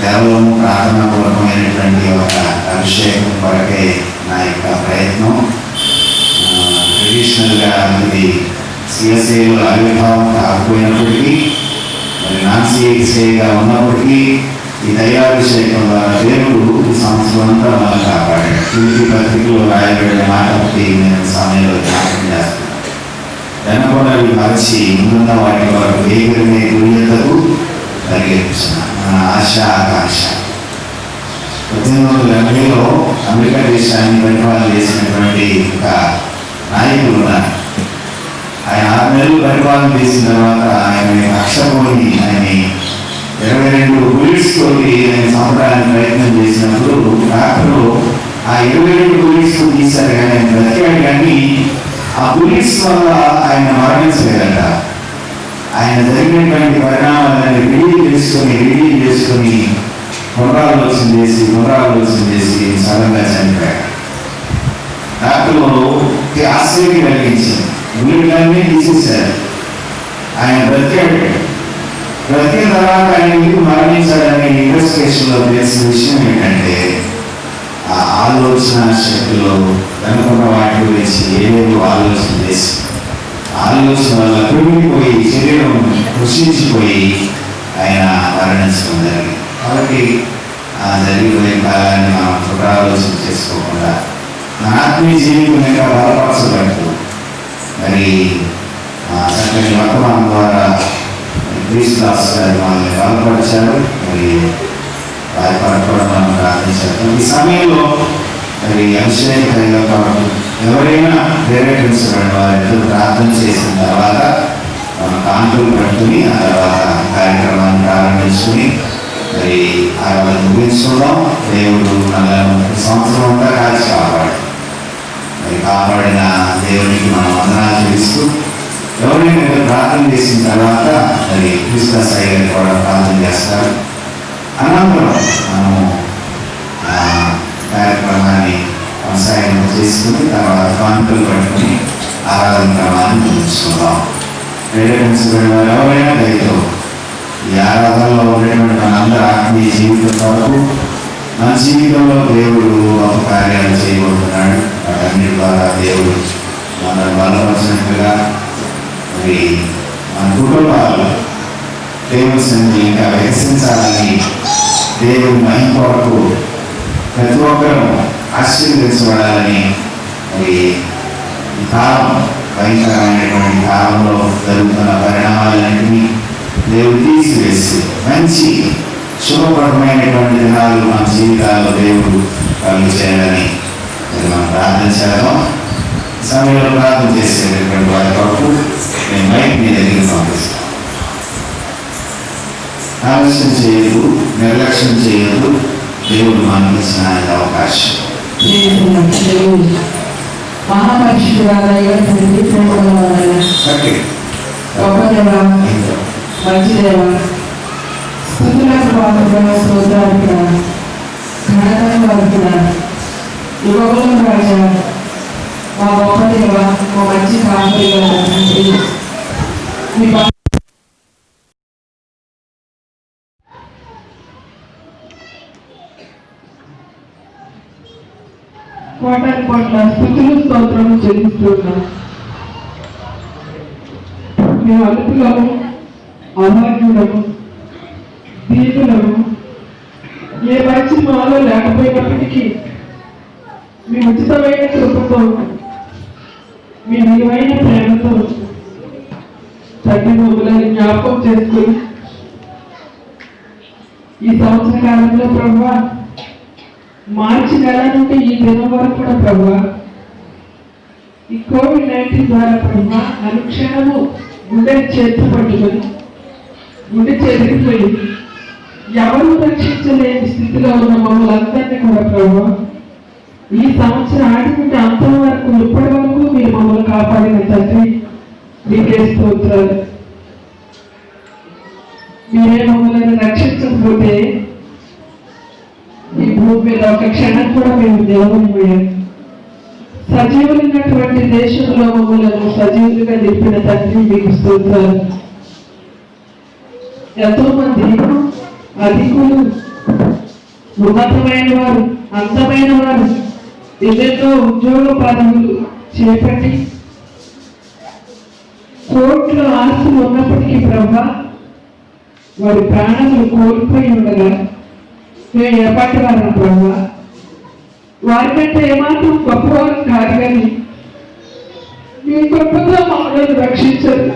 కేవలం ప్రార్థనాపూర్వకమైనటువంటి ఒక అభిషేకం కొరకే నా యొక్క ప్రయత్నం. ట్రెడిషనల్గా ఇది సిఎస్ఐలో ఆవిర్భావం కాకపోయినప్పటికీ, మరి నాన్ సిఎస్ఐగా ఉన్నప్పటికీ ఈ దైవాభిషేకం ద్వారా దేవుడు ఈ సంవత్సరం అంతా మనం కాపాడాడు. తిరిగి పత్రికలో రాయబడిన మాట ఒకటి నేను సమయంలో జ్ఞాపకం చేస్తున్నాను. వెనకొండవి మరచి ముందున్న వాటి వరకు వేగమే గురియతకు పరిగెత్తున్నా మన ఆశ ఆకాంక్ష. 1880లో అమెరికా దేశాన్ని పరిపాలన చేసినటువంటి ఒక నాయకులు ఉన్నారు. ఆయన 6 నెలలు పరిపాలన చేసిన తర్వాత ఆయన అక్షపోని ఆయన 22 బుల్లెట్స్ తోటి ఆయన చంపడానికి ప్రయత్నం చేసినప్పుడు డాక్టర్లు ఆ 22 బుల్లెట్స్ తీశారు, కానీ ఆయన బ్రతికాడు. కానీ ఆ బుల్లెట్స్ వల్ల ఆయన మరణించలేదట. ఆయన జరిగినటువంటి పరిణామాలను రెడీ చేసుకొని పునరాలోచన చేసి సడన్గా చనిపోయాడు. డాక్టర్లు ఆశ్చర్యం కలిగించింది. బుల్లెట్లన్నీ తీసేశారు, ఆయన బ్రతికాడు. బ్రతికిన తర్వాత ఆయన ఎందుకు మరణించాడనే ఇన్వెస్టిగేషన్లో తెలిసిన విషయం ఏంటంటే, ఆ ఆలోచన శక్తిలో వెనుకున్న వాటి గురించి ఏదేదో ఆలోచన చేసి ఆలోచన వల్ల కృంగిపోయి శరీరం కృషించిపోయి ఆయన మరణించడం జరిగింది. కాబట్టి ఆ జరిగిపోయే కాలాన్ని మనం పునరాలోచన చేసుకోకుండా మన ఆత్మీయ జీవితం ఇంకా బలపరచబడుతూ మరి చక్కని వర్తమానం ద్వారా క్రీస్తుదాస్ గారు మనల్ని బలపరిచారు. మరి వారి పట్ల కూడా మనం ప్రార్థించారు. ఈ సమయంలో మరి అభిషేక ఎవరైనా ప్రేరేపించబడిన వారితో ప్రార్థన చేసిన తర్వాత మనం కాంతులు పట్టుకుని ఆ తర్వాత కార్యక్రమాన్ని ప్రారంభించుకుని మరి ఆరాధన ముగించుకుందాం. దేవుడు నన్ను సంవత్సరం అంతా కాల్చి మరి కాపాడిన దేవునికి మనం వందనాలు చేస్తూ ఎవరైనా ప్రార్థన చేసిన తర్వాత మరి క్రిస్మస్ అయ్యారు కూడా ప్రార్థన చేస్తారు. అనంతరం మనము కార్యక్రమాన్ని కొనసాగింపు చేసుకుని తర్వాత కాంతులు పట్టుకుని ఆరాధన క్రమాన్ని ముగించుకుందాం. ప్రేరేపించబడిన వారు ఎవరైనా దయతో ఈ ఆరాధనలో ఉండేటువంటి మనందరూ ఆత్మీయ జీవితం కొరకు మన జీవితంలో దేవుడు గొప్ప కార్యాలు చేయబోతున్నాడు. వాటన్నిటి ద్వారా దేవుడు మన బలపరిచినట్టుగా మరి మన కుటుంబాలు దేవుని సన్నిధిని ఇంకా వికసించాలని దేవుని మహిమ కొరకు ప్రతి ఒక్కరూ ఆశీర్వదించబడాలని మరి ఈ కాలం భయంకరమైనటువంటి కాలంలో జరుగుతున్న పరిణామాలన్నింటినీ దేవుడు తీసివేసి మంచి శుభప్రదమైనటువంటి దినాలు మన జీవితాల్లో దేవుడు కలుగు చేయాలని మనం ప్రార్థన చేద్దాం. సమయంలో ప్రార్థన చేసేటటువంటి వారి కొరకు నేను మైక్ మీ దగ్గరికి పంపిస్తాను. ఆలస్యం చేయదు, నిర్లక్ష్యం చేయదు. దేవుడు మనకి ఇచ్చిన అవకాశం.
మహాపరిశుద్ధురాలైన తండ్రి, ప్రేమగలవారైన గొప్ప దేవా, మంచి దేవా, స్తుతులకు పాత్రుడా, స్తోత్రార్పణ, ఘనతకు అర్పణ, యుగములకు రాజా, మా గొప్ప దేవా, మా మంచి కాపరిగా తండ్రి, మీ కోటాను కోట్ల స్థుతులు స్తోత్రము చెల్లిస్తున్నాం. మేము అలుపులము, అభాగ్యులము, దీనులము, ఏ మంచి మాలో లేకపోయినప్పటికీ మీ ఉచితమైన కృపతో, మీ విలువైన ప్రేమతో తగ్గి మమ్మల్ని జ్ఞాపకం చేసుకుని ఈ సంవత్సర కాలంలో ప్రభువా, మార్చి నెల నుండి ఈ దినం వరకు కూడా ప్రభువా, ఈ COVID-19 ద్వారా ప్రభువా అనుక్షణము గుండె చేతి పట్టుకొని గుండె చెదిరిపోయి ఎవరు రక్షించలేని స్థితిలో ఉన్న మమ్మల్ని అందరినీ కూడా ప్రభువా, ఈ సంవత్సరం ఆడి నుండి అంతం వరకు ఇప్పటి వరకు మీరు మమ్మల్ని కాపాడిన తండ్రి, మీకే స్తోత్రాలు. మీరే మమ్మల్ని రక్షించకపోతే ఈ భూమి మీద ఒక క్షణం కూడా మేము దేవుని సజీవులైనటువంటి దేశంలో మమ్మలను సజీవులుగా నిలిపిన తండ్రి, మీకు స్తోత్రాలు. ఎంతో మంది అధికులు, ఉన్నతమైన వారు, అందమైన వారు ఎన్నెన్నో ఉద్యోగ పదవులు చేపట్టి కోట్ల ఆస్తులు ఉన్నప్పటికీ ప్రభా, వారి ప్రాణాలు కోల్పోయి ఉండగా మేము ఏపాటి వారు ప్రభా, వారికంటే ఏమాత్రం గొప్పవారు కాదు, కానీ మీ గొప్పగా మమ్మల్ని రక్షించారు,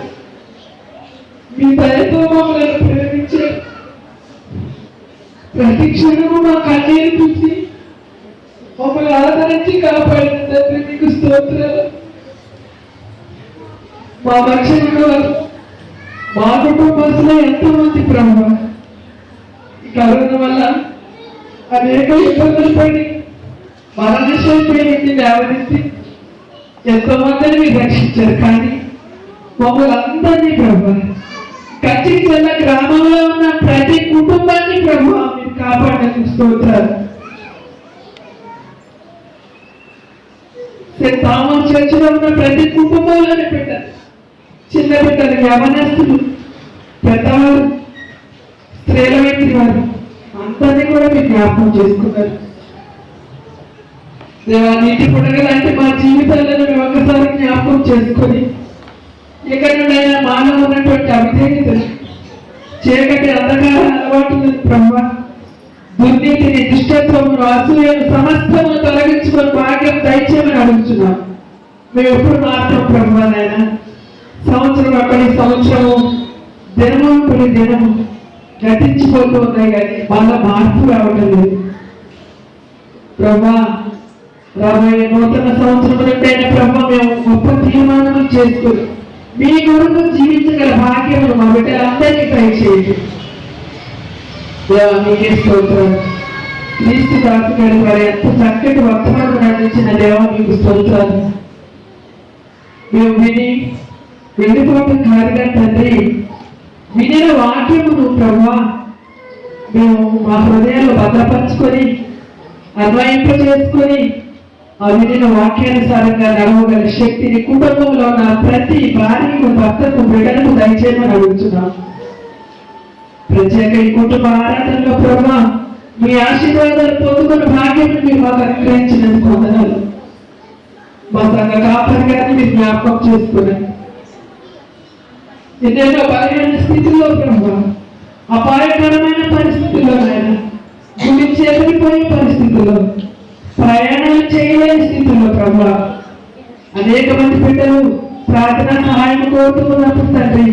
మీ దయతో మమ్మల్ని ప్రేమించారు. ప్రతి క్షణము మా కన్నీరు చూసి మమ్మల్ని ఆదరించి కాపాడిన తండ్రి, మీకు స్తోత్రాలు. మా రక్షణలో మా కుటుంబంలో ఎంతో మంది ప్రభు ఈ కరోనా వల్ల అనేక ఇబ్బందులు పడి మరణశైపోయినట్టు లేవనెత్తి ఎంతో మందిని మీరు రక్షించారు. కానీ మమ్మల్ని అందరినీ ప్రభు, కచ్చిచల్ల గ్రామంలో ఉన్న ప్రతి కుటుంబాన్ని ప్రభు మీరు కాపాడడానికి స్తోత్రాలు. సెయింట్ థామస్ చర్చిలో ఉన్న ప్రతి కుటుంబంలోనే పెట్టారు. చిన్న బిడ్డలు, యవనస్తులు, పెద్దవారు, స్త్రీల వ్యక్తి వారు అందరినీ కూడా మీరు జ్ఞాపకం చేసుకున్నారు. దేవా, నీటి పుడగలంటే మా జీవితాలను మేము ఒకసారి జ్ఞాపకం చేసుకొని ఎక్కడ నుండైనా మానవ ఉన్నటువంటి అవిధేయతలు, చీకటి అంధకార అలవాటులను బ్రహ్మ, దుర్నీతిని, దుష్టత్వమును, అసూయను సమస్తము తొలగించుకొని భాగ్యం దయచేయమని అడుగుతున్నాం. మేము ఎప్పుడు మాత్రం బ్రహ్మ నాయన, సంవత్సరం అక్కడి సంవత్సరము, దినము అక్కడి దినము గతించిపోతూ ఉన్నాయి, కానీ బాగా మార్పు రావటం లేదు బ్రహ్మ. రాబోయే నూతన సంవత్సరం నుండి అయిన బ్రహ్మ మేము గొప్ప తీర్మానం చేసుకుని మీ కొరకు జీవించగల భాగ్యములు మా బిడ్డలందరికీ దయచేయండి. మీకే స్తోత్రం. క్రీస్తు దాసు గారి వారు ఎంత చక్కటి వర్తమానం అందించిన దేవ, మీకు స్తోత్రాలు. మేము విని వెళ్ళిపోవటం కాదుగా తండ్రి, వినిన వాక్యమును ప్రభా మేము మా హృదయాలు భద్రపరుచుకొని అన్వయింప చేసుకొని ఆ వినిన వాక్యానుసారంగా నడవగల శక్తిని కుటుంబంలో ఉన్న ప్రతి భార్యకు, భర్తకు, బిడ్డలకు దయచేయమని అడుగుతున్నాం. ప్రత్యేక ఈ కుటుంబ ఆరాధనలో ప్రభా మీ ఆశీర్వాదాలు పొందుకున్న భాగ్యం మీరు మాకు అనుగ్రహించినందుకు వందనాలు. మా సంఘ కాపరి గారిని మీరు జ్ఞాపకం చేసుకున్నాను. ఎన్నెన్నో బలహీన స్థితిలో ప్రభు, అపాయకరమైన పరిస్థితుల్లో ఆయన గుడి చెదిరిపోయే పరిస్థితుల్లో, ప్రయాణాలు చేయలేని స్థితిలో ప్రభు, అనేక మంది బిడ్డలు ప్రార్థన సహాయం కోరుతూ ఉన్నప్పుడు తండ్రి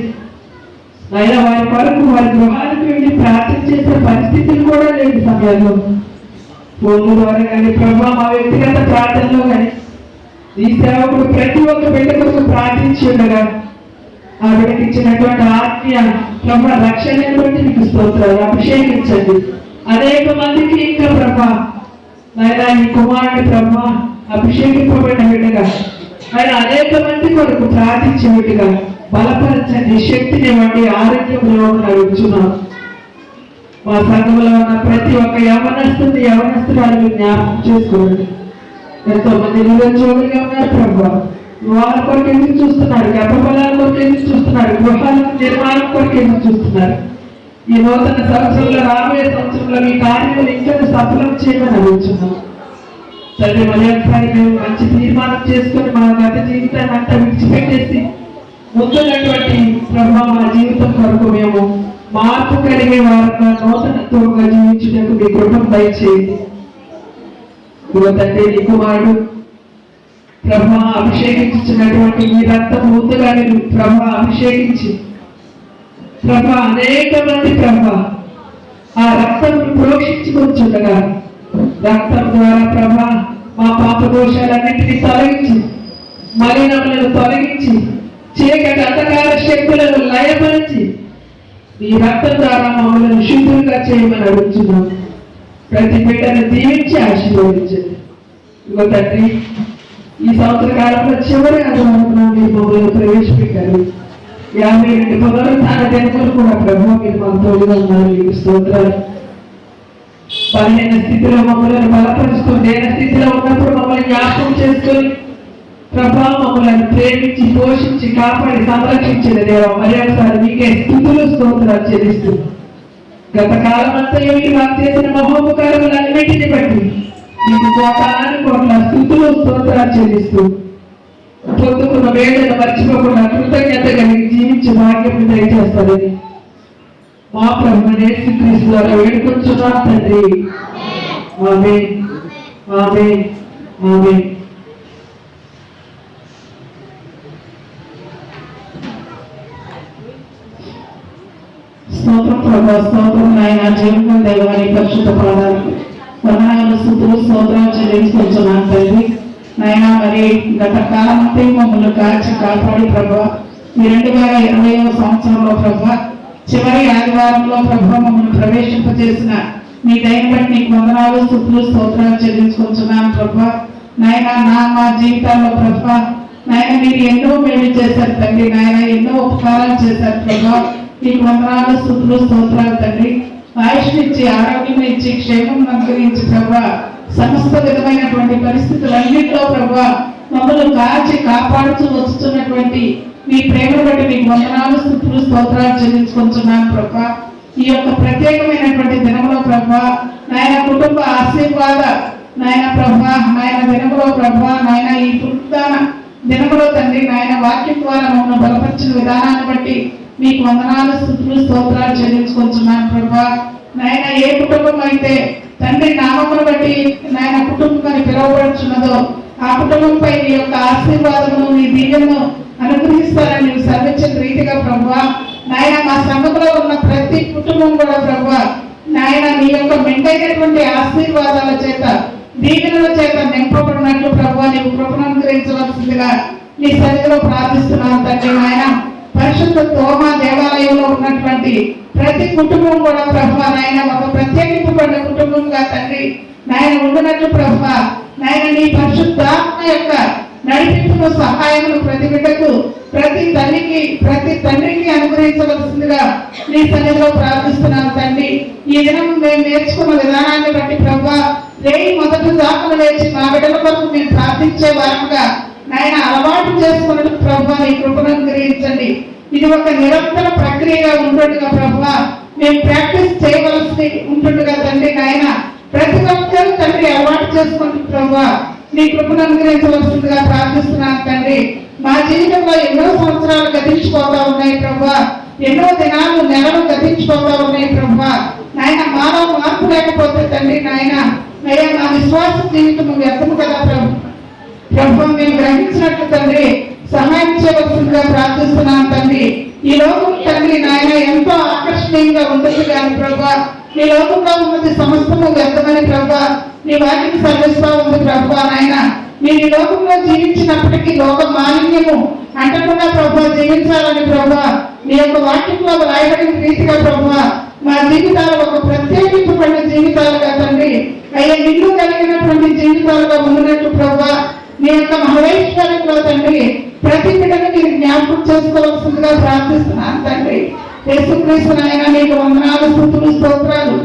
ఆయన వారి కొరకు వారి గృహాలకు వెళ్ళి ప్రార్థన చేసే పరిస్థితులు కూడా లేని సమయంలో ఫోన్ ద్వారా కానీ ప్రభు మా వ్యక్తిగత ప్రార్థనలో కానీ ఈ సేవకుడు ప్రతి ఒక్క బిడ్డ కొరకు ప్రార్థించి ఉండగా ఆ బిడ్డకి ఇచ్చినటువంటి ఆత్మీయ ప్రభు రక్షణ మీకు స్తోత్రాలు అభిషేకించండి. అనేక మందికి ఇంకా ప్రభు ఆయన ఈ కుమారుడి ప్రభు అభిషేకింపబడిన బిడ్డగా ఆయన అనేక మంది కొరకు ప్రార్థించే బిడ్డగా బలపరచండి, శక్తినివ్వండి, ఆరోగ్యంలో అడుగుతున్నాం. మా సంఘంలో ఉన్న ప్రతి ఒక్క యవనస్తురాలు జ్ఞాపకం చేసుకోండి. ఎంతో మంది నిరుద్యోగులుగా ఉన్నారు ప్రభు, వాళ్ళ కొరకు ఎందుకు చూస్తున్నారు, గర్భఫలాల కొరకు ఎందుకు చూస్తున్నారు, గృహాల నిర్మాణం కొరకు ఎందుకు చూస్తున్నారు. ఈ నూతన సంవత్సరంలో రాబోయే సంవత్సరంలో మీ కార్యాలు ఇంకా సఫలం చేయమని అడుగుతున్నాం తండ్రి. మళ్ళీ ఒకసారి మేము మంచి తీర్మానం చేసుకొని మా గత జీవితాన్ని అంతా విడిచిపెట్టేసి ముందున్నటువంటి ప్రభు మా జీవితం కొరకు మేము మార్పు కలిగే వారంగా నూతనత్వంగా జీవించుటకు మీ కృపను దయచేయండి. తండ్రి నీ కుమారుడు ప్రభు అభిషేకించినటువంటి ఈ రక్తం ముందుగా మీరు ప్రభు అభిషేకించి ప్రభు అనేక మంది ప్రభు ఆ రక్తం ప్రోక్షించుకొచ్చుండగా రక్తం ద్వారా ప్రభు మా పాప దోషాలన్నింటినీ తొలగించి మలినములను తొలగించి చీకటి అంధకార శక్తులను లయపరిచి ఈ రక్తం ద్వారా మమ్మల్ని శుద్ధులుగా చేయమని అడుగుతున్నాం. ప్రతి బిడ్డను దీవించి ఆశీర్వదించండి. ఇగో తండ్రి ఈ సంవత్సర కాలంలో చివరి ఆదివారం మీరు మమ్మల్ని ప్రవేశపెట్టారు. 52 పునరుత్థాన దినములు కూడా ప్రభు మీరు మాకు తోడుగా ఉన్నారు. మీకు స్తోత్రాలు. బలహీన స్థితిలో మమ్మల్ని బలపరుస్తూ దేన స్థితిలో ఉన్నప్పుడు మమ్మల్ని జ్ఞాపకం చేసుకొని ప్రభావం మమ్మల్ని ప్రేమించి పోషించి కాపాడి సంరక్షించిన దేవ మరి ఒకసారి మీకే స్థుతులు స్తోత్రాలు చెల్లిస్తూ గత కాలం అంతా మీరు మాకు చేసిన మహోపకారములన్నిటిని బట్టి మీకు కోట్ల స్థుతులు స్తోత్రాలు చెల్లిస్తూ పొందుకున్న వేదన మర్చిపోకుండా కృతజ్ఞత కలిగి జీవించే భాగ్యం దయచేస్తారని మా ప్రభు యేసుక్రీస్తు ద్వారా వేడుకొంచున్నాం తండ్రి. ఆమేన్, ఆమేన్, ఆమేన్.
స్తోత్రం ప్రభా, స్తోత్రం నాయన. జీవన దైవాన్ని పరిశుద్ధ పాదాలకు వందనాలు స్తుతులు స్తోత్రాలు చెల్లించుకుంటున్నాను తండ్రి. నాయన మరి గత కాలంతో మమ్మల్ని కాచి కాపాడి ప్రభా ఈ 2020వ సంవత్సరంలో ప్రభా చివరి ఆదివారంలో ప్రభా మమ్మల్ని ప్రవేశింపజేసిన మీ దయని బట్టి నీకు వందనాలు స్తుతులు స్తోత్రాలు చెల్లించుకుంటున్నాను ప్రభా. నాయన మా జీవితాల్లో ప్రభా నాయన మీరు ఎన్నో మేలు చేశారు తండ్రి. నాయన ఎన్నో ఉపకారాలు చేశారు ప్రభా. నీకు వందనాలు స్తుతులు స్తోత్రాలు తండ్రి. ఆయుష్నిచ్చి ఆరోగ్యం ఇచ్చి క్షేమం అనుగ్రహించి ప్రభా సమస్త విధమైనటువంటి పరిస్థితులన్నింటిలో ప్రభా మమ్మల్ని కాచి కాపాడుతూ వస్తున్నటువంటి మీ ప్రేమను బట్టి మీకు వందనాలు స్తుతులు స్తోత్రాలు చెల్లించుకుంటున్నాను ప్రభా. ఈ యొక్క ప్రత్యేకమైనటువంటి దినంలో ప్రభా నాయన కుటుంబ ఆశీర్వాద నాయన ప్రభా నాయన దినములో ప్రభా నాయన ఈ పునరుత్థాన దినములో తండ్రి నాయన వాక్యం ద్వారా మమ్మల్ని బలపరిచిన విధానాన్ని బట్టి మీకు వందనాలు స్తుతులు స్తోత్రాలు చెల్లించుకుంటున్నాను ప్రభా. నాయన ఏ కుటుంబం అయితే తండ్రి నామమును బట్టి నాయన కుటుంబం పిలువబడుచున్నదో ఆ కుటుంబంపై నీ యొక్క ఆశీర్వాదమును నీ దీవెనను అనుగ్రహిస్తారని నీవు సర్వించిన రీతిగా ప్రభా నాయన మా సంఘంలో ఉన్న ప్రతి కుటుంబం కూడా ప్రభా నాయన నీ యొక్క మెండైనటువంటి ఆశీర్వాదాల చేత దీవెనల చేత నింపబడినట్లు ప్రభా నీవు కృపను అనుగ్రహించవలసిందిగా నీ సన్నిధిలో ప్రార్థిస్తున్నాను తండ్రి. నాయన పరిశుద్ధ తోమ దేవాలయంలో ఉన్నటువంటి ప్రతి కుటుంబం కూడా ప్రభా నాయన ఒక ప్రత్యేకింపబడిన కుటుంబంగా తండ్రి నాయన ఉండినట్లు ప్రభా నాయన నీ పరిశుద్ధాత్మ యొక్క నడిపింపును సహాయమును ప్రతి బిడ్డకు ప్రతి తండ్రికి అనుగ్రహించవలసిందిగా నీ సన్నిధిలో ప్రార్థిస్తున్నాను తండ్రి. ఈ దినం మేము నేర్చుకున్న విధానాన్ని బట్టి ప్రభా రేయి మొదటి దాఖలు లేచి మా బిడ్డల కొరకు మేము ప్రార్థించే వారంగా నాయన అలవాటు చేసుకున్నట్టు ప్రభా నీ కృపను అనుగ్రహించండి. ఇది ఒక నిరంతర ప్రక్రియగా ఉంటుండగా ప్రభా మేము ప్రాక్టీస్ చేయవలసి ఉంటుండగా తండ్రి నాయన ప్రతి ఒక్కరు తండ్రి అలవాటు చేసుకుంటూ ప్రభా నీ కృపను అనుగ్రహించవలసిందిగా ప్రార్థిస్తున్నాను తండ్రి. మా జీవితంలో ఎన్నో సంవత్సరాలు గతించిపోతా ఉన్నాయి ప్రభా, ఎన్నో దినాలు నెలలు గతించిపోతా ఉన్నాయి ప్రభా. నాయన మానవ మార్పు లేకపోతే తండ్రి నాయన అయ్యా నా విశ్వాస జీవితం వ్యర్థము కదా ప్రభు మేము గ్రహించినట్లు తండ్రి సహాయం చేయవలసిందిగా ప్రార్థిస్తున్నాను తండ్రి. ఈ లోకం తండ్రి నాయన ఎంతో ఆకర్షణీయంగా ఉండదు కానీ ప్రభా, ఈ లోకంలో ఉన్నది సమస్తము వ్యర్థమని ప్రభా నీ వాటిని సర్విస్తా ఉంది ప్రభా. నాయన మీరు ఈ లోకంలో జీవించినప్పటికీ లోక మాలిన్యము అంటకుండా ప్రభా జీవించాలని ప్రభా నీ యొక్క వాక్యంలో రాయబడిన రీతిగా ప్రభా మా జీవితాలు ఒక ప్రత్యేకింపబడిన జీవితాలుగా తండ్రి అయ్యా నిన్ను కలిగినటువంటి జీవితాలుగా ఉన్నట్టు ప్రభా నీ యొక్క మహేశ్వరంలో తండ్రి ప్రతి బిడ్డను మీరు జ్ఞాపకం చేసుకోవాల్సిందిగా ప్రార్థిస్తున్నాను తండ్రి. యేసుక్రీస్తు నాయన నీకు వందనాలు, స్తుతులు, స్తోత్రాలు.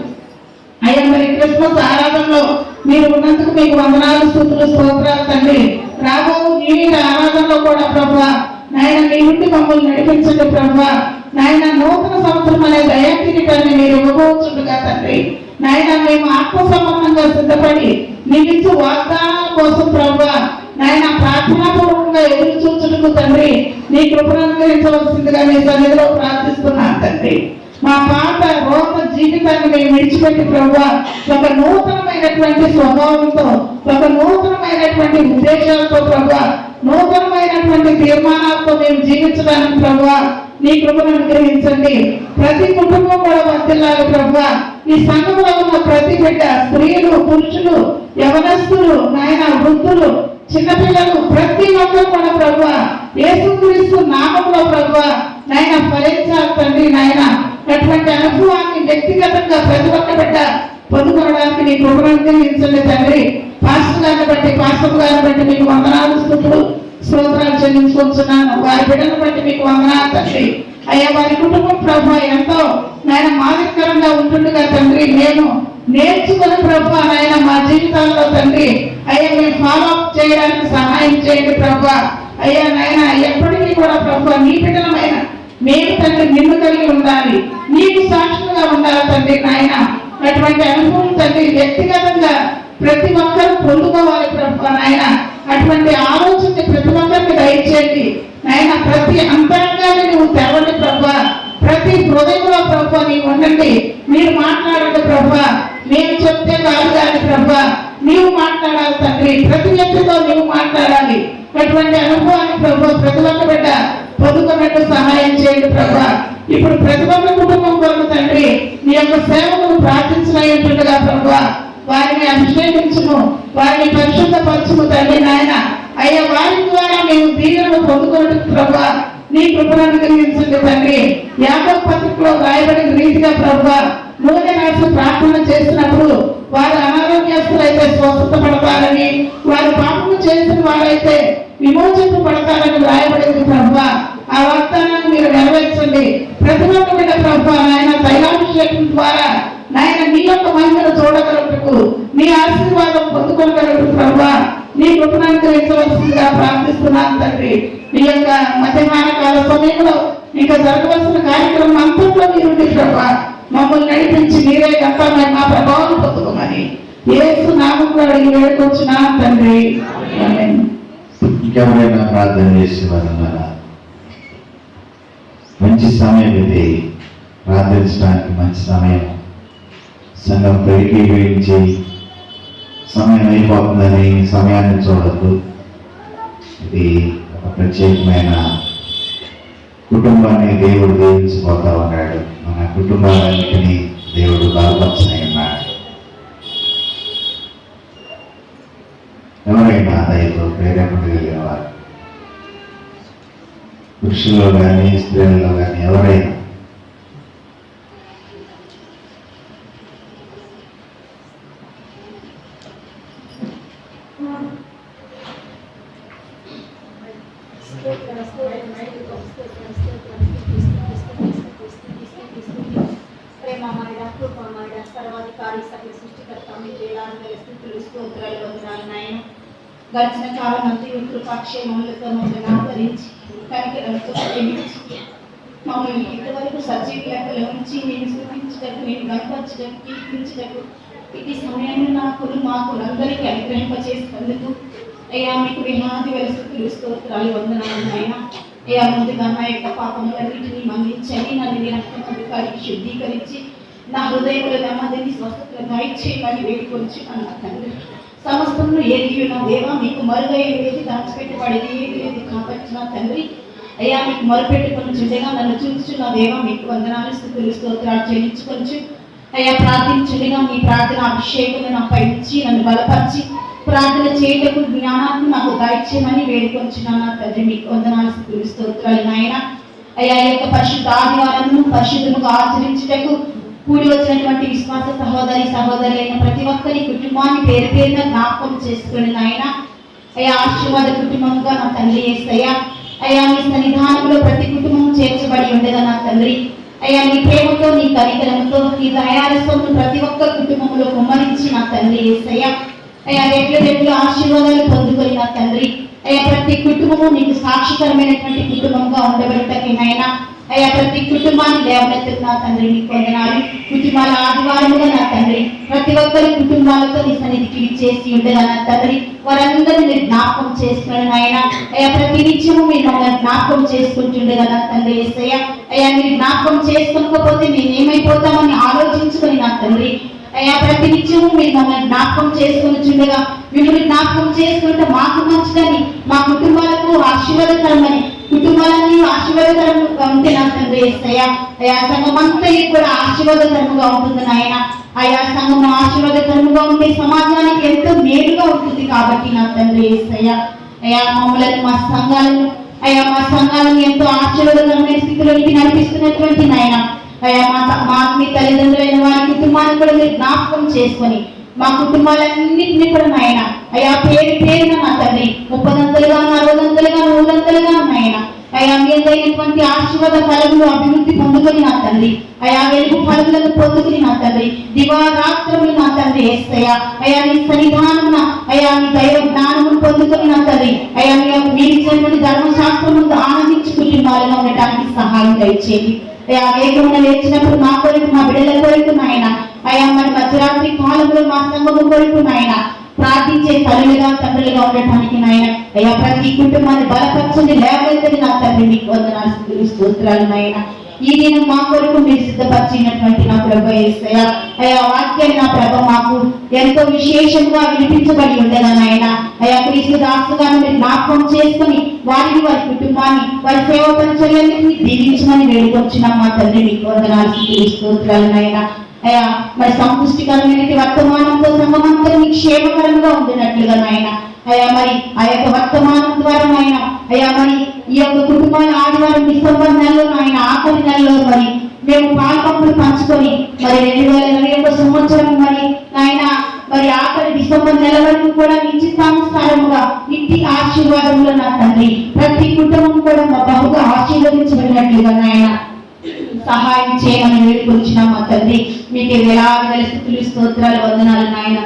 అయ్యా మరి క్రిస్మస్ ఆరాధనలో మీరు ఉన్నందుకు మీకు వందనాలు, స్తుతులు, స్తోత్రాలు తండ్రి. రాబో నీ ఆరాధనలో కూడా ప్రభా నాయన నీ నుండి మమ్మల్ని నడిపించండి ప్రభా. నాయన నూతన సంవత్సరం అనే దయాకిరీటాన్ని మీరు ఇవ్వబోచుండగా తండ్రి నాయన మేము ఆత్మ సంబంధంగా సిద్ధపడి నీకు వాగ్దానాల కోసం ప్రభా నాయన ప్రార్థనాపూర్వకంగా ఎదురు చూచుటకు తండ్రి నీ కృపను అనుగ్రహించవలసిందిగా నీ సన్నిధిలో ప్రార్థిస్తున్నాను తండ్రి. మా పాత రోత జీవితాన్ని మేము విడిచిపెట్టి ప్రభా ఒక నూతనమైనటువంటి స్వభావంతో, ఒక నూతనమైనటువంటి ఉద్దేశాలతో ప్రభా, నూతనమైనటువంటి తీర్మానాలతో మేము జీవించడానికి ప్రభా నీ కృపను అనుగ్రహించండి. ప్రతి కుటుంబం కూడా వర్ధిల్లాలి ప్రభా. ఈ సంఘంలో ఉన్న ప్రతి బిడ్డ, స్త్రీలు, పురుషులు, యవనస్తులు, నాయన వృద్ధులు, చిన్నపిల్లలు ప్రతి ఒక్కరు కూడా ప్రభా యేసుక్రీస్తు నామములో ప్రభా నాయన ఫలించాలి తండ్రి. నాయన అటువంటి అనుభవాన్ని వ్యక్తిగతంగా ప్రతి ఒక్క బిడ్డ పొందుకోవడానికి నీ కృపను అనుగ్రహించండి తండ్రి. పాస్టర్ గారిని బట్టి, పాస్టర్ గారిని బట్టి మీకు వందనాలు, స్తుతులు, స్తోత్రాలు చెల్లించుకుంటున్నాను. వారి బిడ్డను బట్టి మీకు వందనాలు తండ్రి. అయ్యా వారి కుటుంబం ప్రభా ఎంతో నాయన మాదిరికరంగా ఉంటుండగా తండ్రి మేము నేర్చుకుని ప్రభా నాయన మా జీవితాల్లో తండ్రి అయ్యా మేము ఫాలో అప్ చేయడానికి సహాయం చేయండి ప్రభా. అయ్యా నాయన ఎప్పటికీ కూడా ప్రభా నీ బిడ్డలమైన మేము తండ్రి నిన్ను కలిగి ఉండాలి, నీకు సాక్షులుగా ఉండాలి తండ్రి. నాయన అటువంటి అనుభవం తండ్రి వ్యక్తిగతంగా ప్రతి ఒక్కరు పొందుకోవాలి ప్రభా. నాయన అటువంటి ఆలోచన ప్రతి ఒక్కరికి దయచేయండి నాయన. ప్రతి అంతరంగాన్ని నువ్వు తెరవండి ప్రభా. ప్రతి హృదయంలో ప్రభా నీవు ఉండండి, మీరు మాట్లాడండి ప్రభా. మేము చెప్తే కాదు కానీ ప్రభా నీవు మాట్లాడాలి తండ్రి. ప్రతి వ్యక్తితో నీవు మాట్లాడాలి. అటువంటి అనుభవాన్ని ప్రభా ప్రతి ఒక్క బిడ్డ పొందుకున్నట్టు సహాయం చేయండి ప్రభా. ఇప్పుడు ప్రతి ఒక్క కుటుంబం కొరకు తండ్రి నీ యొక్క సేవకును ప్రార్థించనయ్యుంటుండగా ప్రభా వారిని అభిషేకించుము, వారిని పరిశుద్ధపరచుము తండ్రి. నాయన అయ్యా వారి ద్వారా మేము దీవెనలు పొందుకోవడం ప్రభా నీ కృపను అనుగ్రహించండి తండ్రి. యాకోబు పత్రికలో రాయబడిన రీతిగా ప్రభా నూనె రాసి ప్రార్థన చేసినప్పుడు వారు అనారోగ్యస్తులైతే స్వస్థత పడతారని, వారు పాపము చేసిన వారైతే విమోచింపబడతారని రాయబడింది ప్రభా. ఆ వాగ్దానాన్ని మీరు నెరవేర్చండి. ప్రతి ఒక్క బిడ్డ ప్రభా నాయన తైలాభిషేకం ద్వారా నాయన నీ యొక్క మహిమను చూడగలుగుటకు, నీ ఆశీర్వాదం పొందుకోగలుగుటకు ప్రభా నీ కృపను అనుగ్రహించవలసిందిగా ప్రార్థిస్తున్నాను తండ్రి. నీ యొక్క మధ్యాహ్న కాల సమయంలో ఇంకా జరగవలసిన కార్యక్రమం అంతట్లో మీరు ప్రభా మమ్మల్ని నడిపించి మీరే గంటమైన మా ప్రభావం పొందుకోమని యేసు నామములో అడిగి వేడుకొచ్చున్నా తండ్రి. ఆమేన్.
ఇంకెవరైనా ప్రార్థన చేసేవారు మంచి సమయం ఇది, ప్రార్థించడానికి మంచి సమయం. సంఘం పెరిగి వేయించి సమయం అయిపోతుందని సమయాన్ని చూడద్దు. ఇది ఒక ప్రత్యేకమైన కుటుంబాన్ని దేవుడు దీవించిపోతా ఉన్నాడు. మన కుటుంబాలన్నిటినీ దేవుడు బలపరచని ఉన్నాడు. ఎవరైనా దయతో ప్రేరేపడగలిగిన వారు, పురుషుల్లో కానీ స్త్రీలలో కానీ ఎవరైనా
గడిచిన కాలం అంతా కృపాక్షేమములతో మమ్మల్ని ఆదరించి కనికరంతో ప్రేమించి మమ్మల్ని ఇంతవరకు సజీవ లెక్కల నుంచి నేను స్థుతించటకు, నేను గణపరచటకు, కీర్తించటకు ఇది సమయాన్ని నాకు మాకు అందరికీ అనుగ్రహింపచేసినందుకు అయ్యా మీకు వేలాది వేల స్తుతులు స్తోత్రాలు వందనాలు నాయన. అయ్యా ముందుగా నా యొక్క పాపములన్నిటినీ మన్నించండి, నన్ను నీ రక్తమందు కడిగి శుద్ధీకరించి నా హృదయంలో నెమ్మదిని స్వస్థతను దయచేయమని వేడుకొంచున్నాను నా తండ్రి. సమస్తమును ఏది నా దేవా మీకు మరుగైన ఏది దాచిపెట్టబడేది ఏది లేదు కాబట్టి నా తండ్రి అయ్యా మీకు మొరపెట్టుకొని చుండగా నన్ను చూచుచున్న దేవా మీకు వందనాలు స్తుతులు స్తోత్రాలు చెల్లించుకొచ్చు. అయ్యా ప్రార్థించుండగా మీ ప్రార్థన అభిషేకం నాపై ఇచ్చి నన్ను బలపరిచి ప్రార్థన చేయటకు జ్ఞానాన్ని నాకు దయచేయమని వేడుకొంచున్నాను నా తండ్రి. మీకు వందనాలు స్తుతులు స్తోత్రాలు నాయన. అయ్యా ఈ యొక్క పరిశుద్ధ ఆదివారమును పరిశుద్ధముగా ఆచరించుటకు కూడి వచ్చినటువంటి విశ్వాస సహోదరులైన ప్రతి ఒక్కరి కుటుంబాన్ని పేరు పేరున జ్ఞాపకం చేసుకుని నాయన. అయ్యా ఆశీర్వాద కుటుంబంగా నా తండ్రి యేసయ్యా. అయ్యా మీ సన్నిధానంలో ప్రతి కుటుంబం చేర్చబడి ఉండగా నా తండ్రి అయ్యా నీ ప్రేమతో నీ కనికరంతో నీ దయారసమును ప్రతి ఒక్క కుటుంబంలో కుమ్మరించి నా తండ్రి యేసయ్యా. అయ్యా రెట్లు ఆశీర్వాదాలు పొందుకొని నా తండ్రి అయ్యా ప్రతి కుటుంబము నీకు సాక్షికరమైనటువంటి కుటుంబంగా ఉండబెట్టకి నాయనా. అయ్యా ప్రతి కుటుంబాన్ని లేవనెత్తుకు నా తండ్రి నీకు వందనాలు. కుటుంబాల ఆదివారముగా నా తండ్రి ప్రతి ఒక్కరి కుటుంబాలతో నీ సన్నిధికి చేసి ఉండగా నా తండ్రి వారందరినీ మీరు జ్ఞాపకం చేసుకుని నాయన. అయ్యా ప్రతి నిత్యము మీరు మమ్మల్ని జ్ఞాపకం చేసుకుంటుండగా నా తండ్రి యేసయ్యా. అయ్యా మీరు జ్ఞాపకం చేసుకోకపోతే మేము ఏమైపోతామని ఆలోచించుకొని నా తండ్రి అయ్యా ప్రతి నిత్యము మీరు మమ్మల్ని జ్ఞాపకం చేసుకుని చుండగా మిమ్మల్ని జ్ఞాపకం చేసుకుంటే మాకు మంచిదని మా కుటుంబాలకు ఆశీర్వాదకరమని కుటుంబాలన్నీ ఆశీర్వాదకరంగా ఉంటే నా తండ్రి యేసయ్యా. అయా సంఘం అంతా కూడా ఆశీర్వాదకరంగా ఉంటుంది నాయన. ఆయా సంఘం ఆశీర్వాదకరంగా ఉంటే సమాజానికి ఎంతో మేలుగా ఉంటుంది కాబట్టి నా తండ్రి యేసయ్యా. అయా మమ్మల్ని మా సంఘాలను ఎంతో ఆశీర్వాదకరమైన స్థితిలోకి నడిపిస్తున్నటువంటి నాయన. అయ్యా మా ఆత్మీయ తల్లిదండ్రులైన వారి కుటుంబాన్ని కూడా మీరు జ్ఞాపకం చేసుకొని మా కుటుంబాలన్నింటినీ కూడా నాయన అయ్యా పేరు పేరున నా తండ్రి 30 60 100 నాయన అయ్యా మీదైనటువంటి ఆశీర్వాద ఫలములు అభివృద్ధి పొందుకొని నా తండ్రి అయ్యా వెలుగు ఫలములను పొందుకుని నా తండ్రి దివారాత్రములు నా తండ్రి యేసయ్యా. అయ్యా నీ సన్నిధానమున అయ్యా నీ దైవ జ్ఞానమును పొందుకొని నా తండ్రి అయ్యా మీరు ఇచ్చినటువంటి ధర్మశాస్త్రమును ఆనందించి కుటుంబాలుగా ఉండటానికి సహాయం దయచేయండి. అయ్యా వేగమున లేచినప్పుడు మా కొరకు మా బిడ్డల కొరకు నాయన అయ్యా మరి మధ్యరాత్రి కాలంలో మా సంఘము కొరకు నాయన ప్రార్థించే తల్లులుగా తండ్రులుగా ఉండటానికి నాయన అయ్యా ప్రతి కుటుంబాన్ని బలపరచండి లేవనెత్తండి నా తండ్రి మీకు వందనాలు స్తోత్రాలు నాయన. ఈ దినం మా కొరకు మీరు సిద్ధపరిచినటువంటి నా ప్రభు యేసయ్యా. అయ్యా వాక్యాన్ని నా ప్రభు మాకు ఎంతో విశేషంగా వినిపించబడి ఉండగా నాయన అయ్యా క్రీస్తు దాసుగా మీరు జ్ఞాపకం చేసుకుని వారిని వారి కుటుంబాన్ని వారి సేవ పరిచర్యలన్నీ దీవించమని వేడుకొచ్చిన మా తండ్రి మీకు వందనాలు స్తోత్రాలు నాయన. అయ్యా మరి సంపుష్టికరమైన వర్తమానంతో సంఘమంతా మీకు క్షేమకరంగా ఉండినట్లుగా నాయన అయ్యా మరి ఆ యొక్క వర్తమానం ద్వారా నాయన అయ్యా మరి ఈ యొక్క కుటుంబాల ఆదివారం డిసెంబర్ నెలలో నాయన ఆఖరి నెలలో మరి మేము పాల్పంపులు పంచుకొని మరి 2021 సంవత్సరం మరి నాయన మరి ఆఖరి డిసెంబర్ నెల వరకు కూడా నిశ్చితానుసారముగా ఇంటి ఆశీర్వాదంలో నా తండ్రి ప్రతి కుటుంబం కూడా బహుగా ఆశీర్వదించబడినట్లుగా నాయన సహాయం చేయమని వేడుకొచ్చిన మా తండ్రి మీకు వేలాది వేల స్తుతులు స్తోత్రాలు వందనాలు నాయన.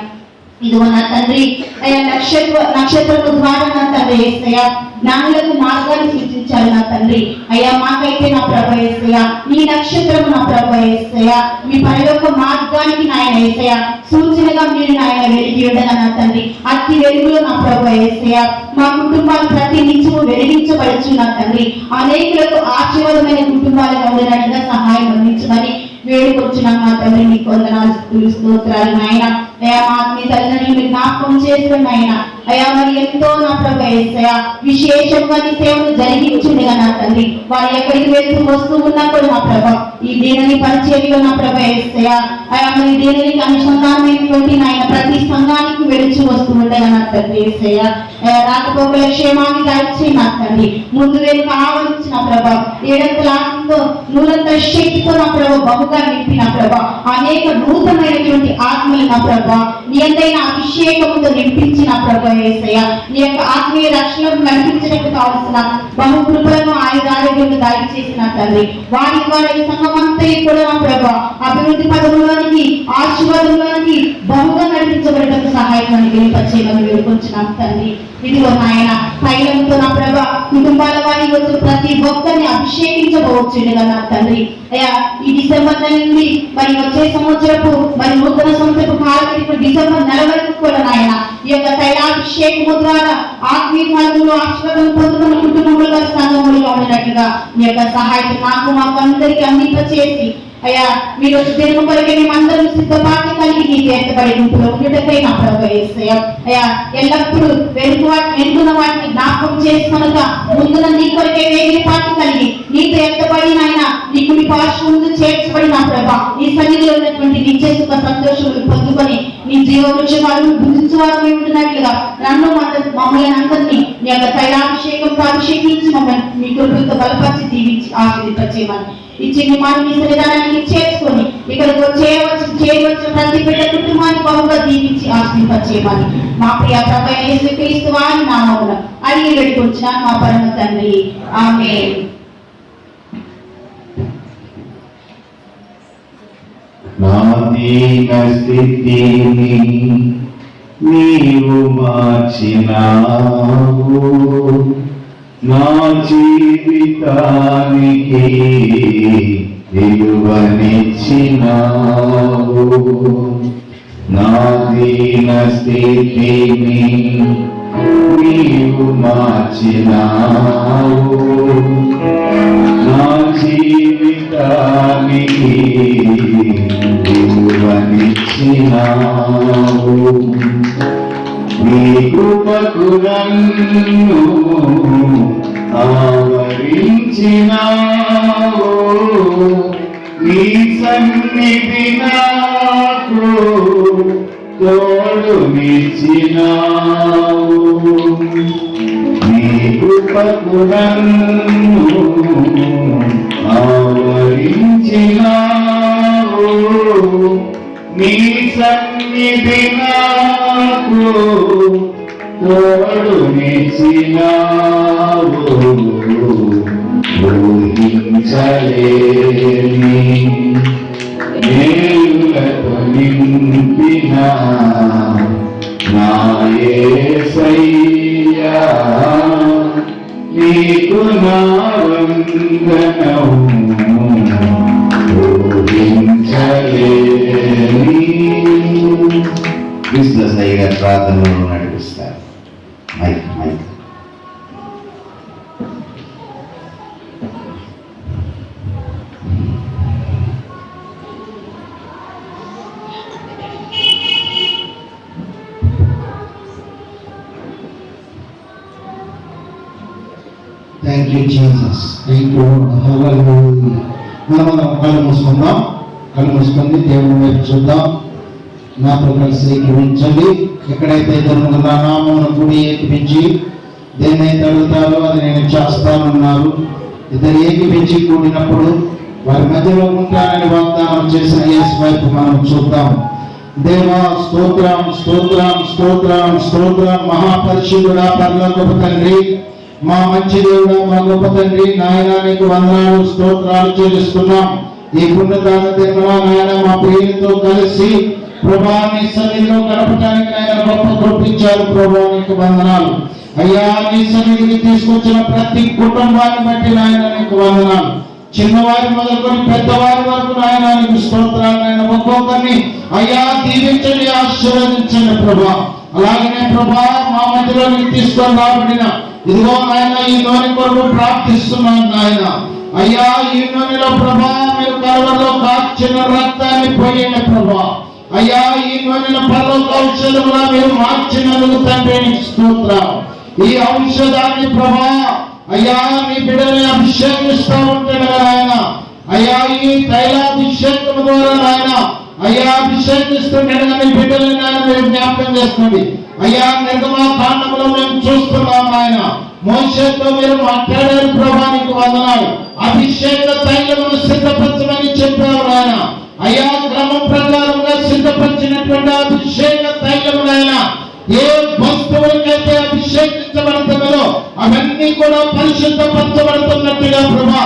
ఇదిగో నా తండ్రి అయ్యా నక్షత్రము ద్వారా నా తండ్రి యేసయ్యా జ్ఞానులకు మార్గాన్ని సూచించాలి నా తండ్రి అయ్యా మాకైతే నా ప్రభు యేసయ్యా ఈ నక్షత్రము నా ప్రభు యేసయ్యా మీ పరలోక మార్గానికి నాయన యేసయ్యా సూచనగా మీరు నాయన వెలిగి ఉండగా నా తండ్రి అతి వెలుగులో నా ప్రభు యేసయ్యా మా కుటుంబాలు ప్రతి నిత్యము వెలిగించబడచ్చు నా తండ్రి అనేకులకు ఆశీర్వాదమైన కుటుంబాలుగా ఉండడానికి సహాయం అందించమని వేడుకొచ్చున్నాం మా తండ్రి మీకు వందనాలు స్తోత్రాలు నాయన. అయ్యా మా ఆత్మీయ తల్లిదండ్రులు జ్ఞాపకం చేసుకుని నాయన అయ్యా మరి ఎంతో నా ప్రభు యేసయ్యా విశేషంగా నీ సేవను జరిగించుండగా నా తండ్రి వారు ఎక్కడికి వెళ్తూ వస్తూ ఉన్నా కూడా నా ప్రభు ఈ దీనిని పరిచర్యలో నా ప్రభు యేసయ్యా అయ్యా మరి దీనికి అనుసంధానమైనటువంటి నాయన ప్రతి సంఘానికి వెళుచు వస్తూ ఉండగా నా తండ్రి యేసయ్యా రాకపోకల క్షేమాన్ని దాచి నా తండ్రి ముందు వెనుక ఆవరించిన ప్రభు ఏడంతలాంతో నూరంత శక్తితో నా ప్రభు బహుగా నింపి నా ప్రభు అనేక నూతనమైనటువంటి ఆత్మలు నా ప్రభు నీ అందైన అభిషేకముతో నింపించిన ప్రభు యేసయ్యా నీ యొక్క ఆత్మీయ రక్షణను నడిపించడానికి కావలసిన బహుకృపలను ఆయుధారోగ్యం దాడి చేసిన తండ్రి వారి ద్వారా ఈ సంఘమంతా కూడా నా ప్రభు అభివృద్ధి పదవులోనికి ఆశీర్వాదంలోనికి బహుగా నడిపించబడటకు సహాయం అని తెలియపచ్చేయమని వేడుకొంచున్నాం తండ్రి. ఇదిగో నాయన తైలంతో నా ప్రభ కుటుంబాల వారి వచ్చి ప్రతి ఒక్కరిని అభిషేకించబోచుండగా నా తండ్రి అయ్యా ఈ డిసెంబర్ నెల నుండి మరి వచ్చే సంవత్సరపు మరి నూతన సంవత్సరపు కాలం డిసెంబర్ నెల వరకు కూడా నాయన ఈ యొక్క తైలాభి అభిషేకము ద్వారా ఆత్మీయ మార్గంలో ఆశీర్వాదం పొందుతున్న కుటుంబములుగా సంఘములుగా ఉన్నట్లుగా మీ యొక్క సహాయత మాకు అందరికీ అందింపచేసి అయ్యా మీరు దినము కొరకే మేమందరం సిద్ధపాటు కలిగి నీకు ఏర్పడే గుంపులో ఉండటకై నా ప్రభు యేసయ్యా అయ్యా ఎల్లప్పుడూ వెనుకున్న వాటిని జ్ఞాపకం చేసుకొనక ముందున నీ కొరకే వేగిన పాటు కలిగి నీతో ఎత్తబడి నాయన నీ కుడి పార్శ్వం ముందు చేర్చబడి నా ప్రభా నీ సన్నిధిలో ఉన్నటువంటి నిత్య సుఖ సంతోషములు పొందుకొని నీ జీవవృక్షాలను భుజించువారు ఉంటున్నట్లుగా నన్ను మమ్మల్ని అందరినీ నీ యొక్క తైలాభిషేకంతో అభిషేకించి మమ్మల్ని మీ కృపలతో బలపరిచి దీవించి ఆశీర్వదించమని ఇచ్చిన మనం మీ సన్నిధానానికి చేర్చుకొని ఇక్కడికి చేయవలసిన ప్రతి బిడ్డ కుటుంబాన్ని బహుగా దీవించి ఆశీర్వదించమని మా ప్రియ ప్రభువైన యేసుక్రీస్తు వారి నామమున అడిగి వేడుకొంచున్నాం మా పరమ తండ్రి ఆమేన్.
నా దీన స్థితిని నీవు మార్చినావు, నా జీవితానికి విలువనిచ్చినావు. నా దీన స్థితిని నీవు మార్చినావు, నా జీవితానికి విలువనిచ్చినావు. నీ కృపకు నన్ను ఆవరించినావు, నీ సన్నిధి నాకు తోడునిచ్చినావు. నీ కృపకు నన్ను ఆవరించినావు, నీ సన్నిధి నాకు తోడునిచ్చినావు. ఊహించలేని మేలులతో నింపిన నా యేసయ్యా, నీకు నా వందనం. ఊహించలేని క్రిస్మస్ అయ్యగా ప్రార్థనలో నడిపిస్తారు. Mic mic
Thank you, Jesus. Thank you, Hallelujah. మనం కళ్ళు మూసుకుందాం. కళ్ళు మూసుకుంది దేవుని వైపు చూద్దాం. నాతో కలిసి ఏకీవించండి. ఎక్కడైతే ఇద్దరు నా నామమును కూడి ఏకీవించి దేన్నైతే అడుగుతారో అది నేను చేస్తానన్నారు. ఇద్దరు ఏకీవించి కూడినప్పుడు వారి మధ్యలో ఉంటానని వాగ్దానం చేసిన యేసు వైపు మనం చూద్దాం. దేవా స్తోత్రం, స్తోత్రం, స్తోత్రం, స్తోత్రం. మహాపరిశుద్ధుడా, పరలోకపు తండ్రి, మా మంచి దేవుడా, మా గొప్ప తండ్రి, నాయన నీకు వందనాలు స్తోత్రాలు చెల్లిస్తున్నాం. ఈ పుణ్యదాన దినమున నాయన మా ప్రియులతో కలిసి ప్రభా నీ సన్నిధిలో గడపడానికి ఆయన గొప్ప కృపించారు. ప్రభా నీకు వందనాలు అయ్యా. నీ సన్నిధికి తీసుకొచ్చిన ప్రతి కుటుంబాన్ని బట్టి నాయన నీకు వందనాలు. చిన్నవారి మొదలుకొని పెద్దవారి వరకు నాయన నీకు స్తోత్రాలు. నాయన ఒక్కొక్కరిని అయ్యా దీవించండి, ఆశీర్వదించండి ప్రభా. అలాగనే ప్రభా మా మధ్యలో నీకు తీసుకొని రాబడిన ఇదిగో నాయన ఈ నూనె కొరకు ప్రార్థిస్తున్నాను నాయన. అయ్యా ఈ నూనెలో ప్రభా మీరు కలవలో కాచిన రక్తాన్ని పోయండి ప్రభా. అయ్యా ఈ నూనెల పరలోక ఔషధములా మీరు మార్చినందుకు తండ్రి నీకు స్తోత్రం. ఈ ఔషధాన్ని ప్రభా అయ్యా నీ బిడ్డని అభిషేకిస్తూ ఉంటాడు కదా ఆయన. అయ్యా ఈ తైలాభిషేకం ద్వారా నాయన అయ్యా అభిషేకిస్తుండగా నీ బిడ్డలని నాయన మీరు జ్ఞాపకం చేసుకోండి. అయ్యా నిర్గమకాండములో మేము చూస్తున్నాం నాయన. మోషేతో మీరు మాట్లాడారు ప్రభా నీకు వందనాలు. అభిషేక తైలమును సిద్ధపరచమని చెప్పారు నాయన. అయ్యా క్రమం ప్రకారంగా సిద్ధపరిచినటువంటి అభిషేక తైలమునైనా ఏ వస్తువులకైతే అభిషేకించబడుతున్నదో అవన్నీ కూడా పరిశుద్ధపరచబడుతున్నట్టుగా ప్రభా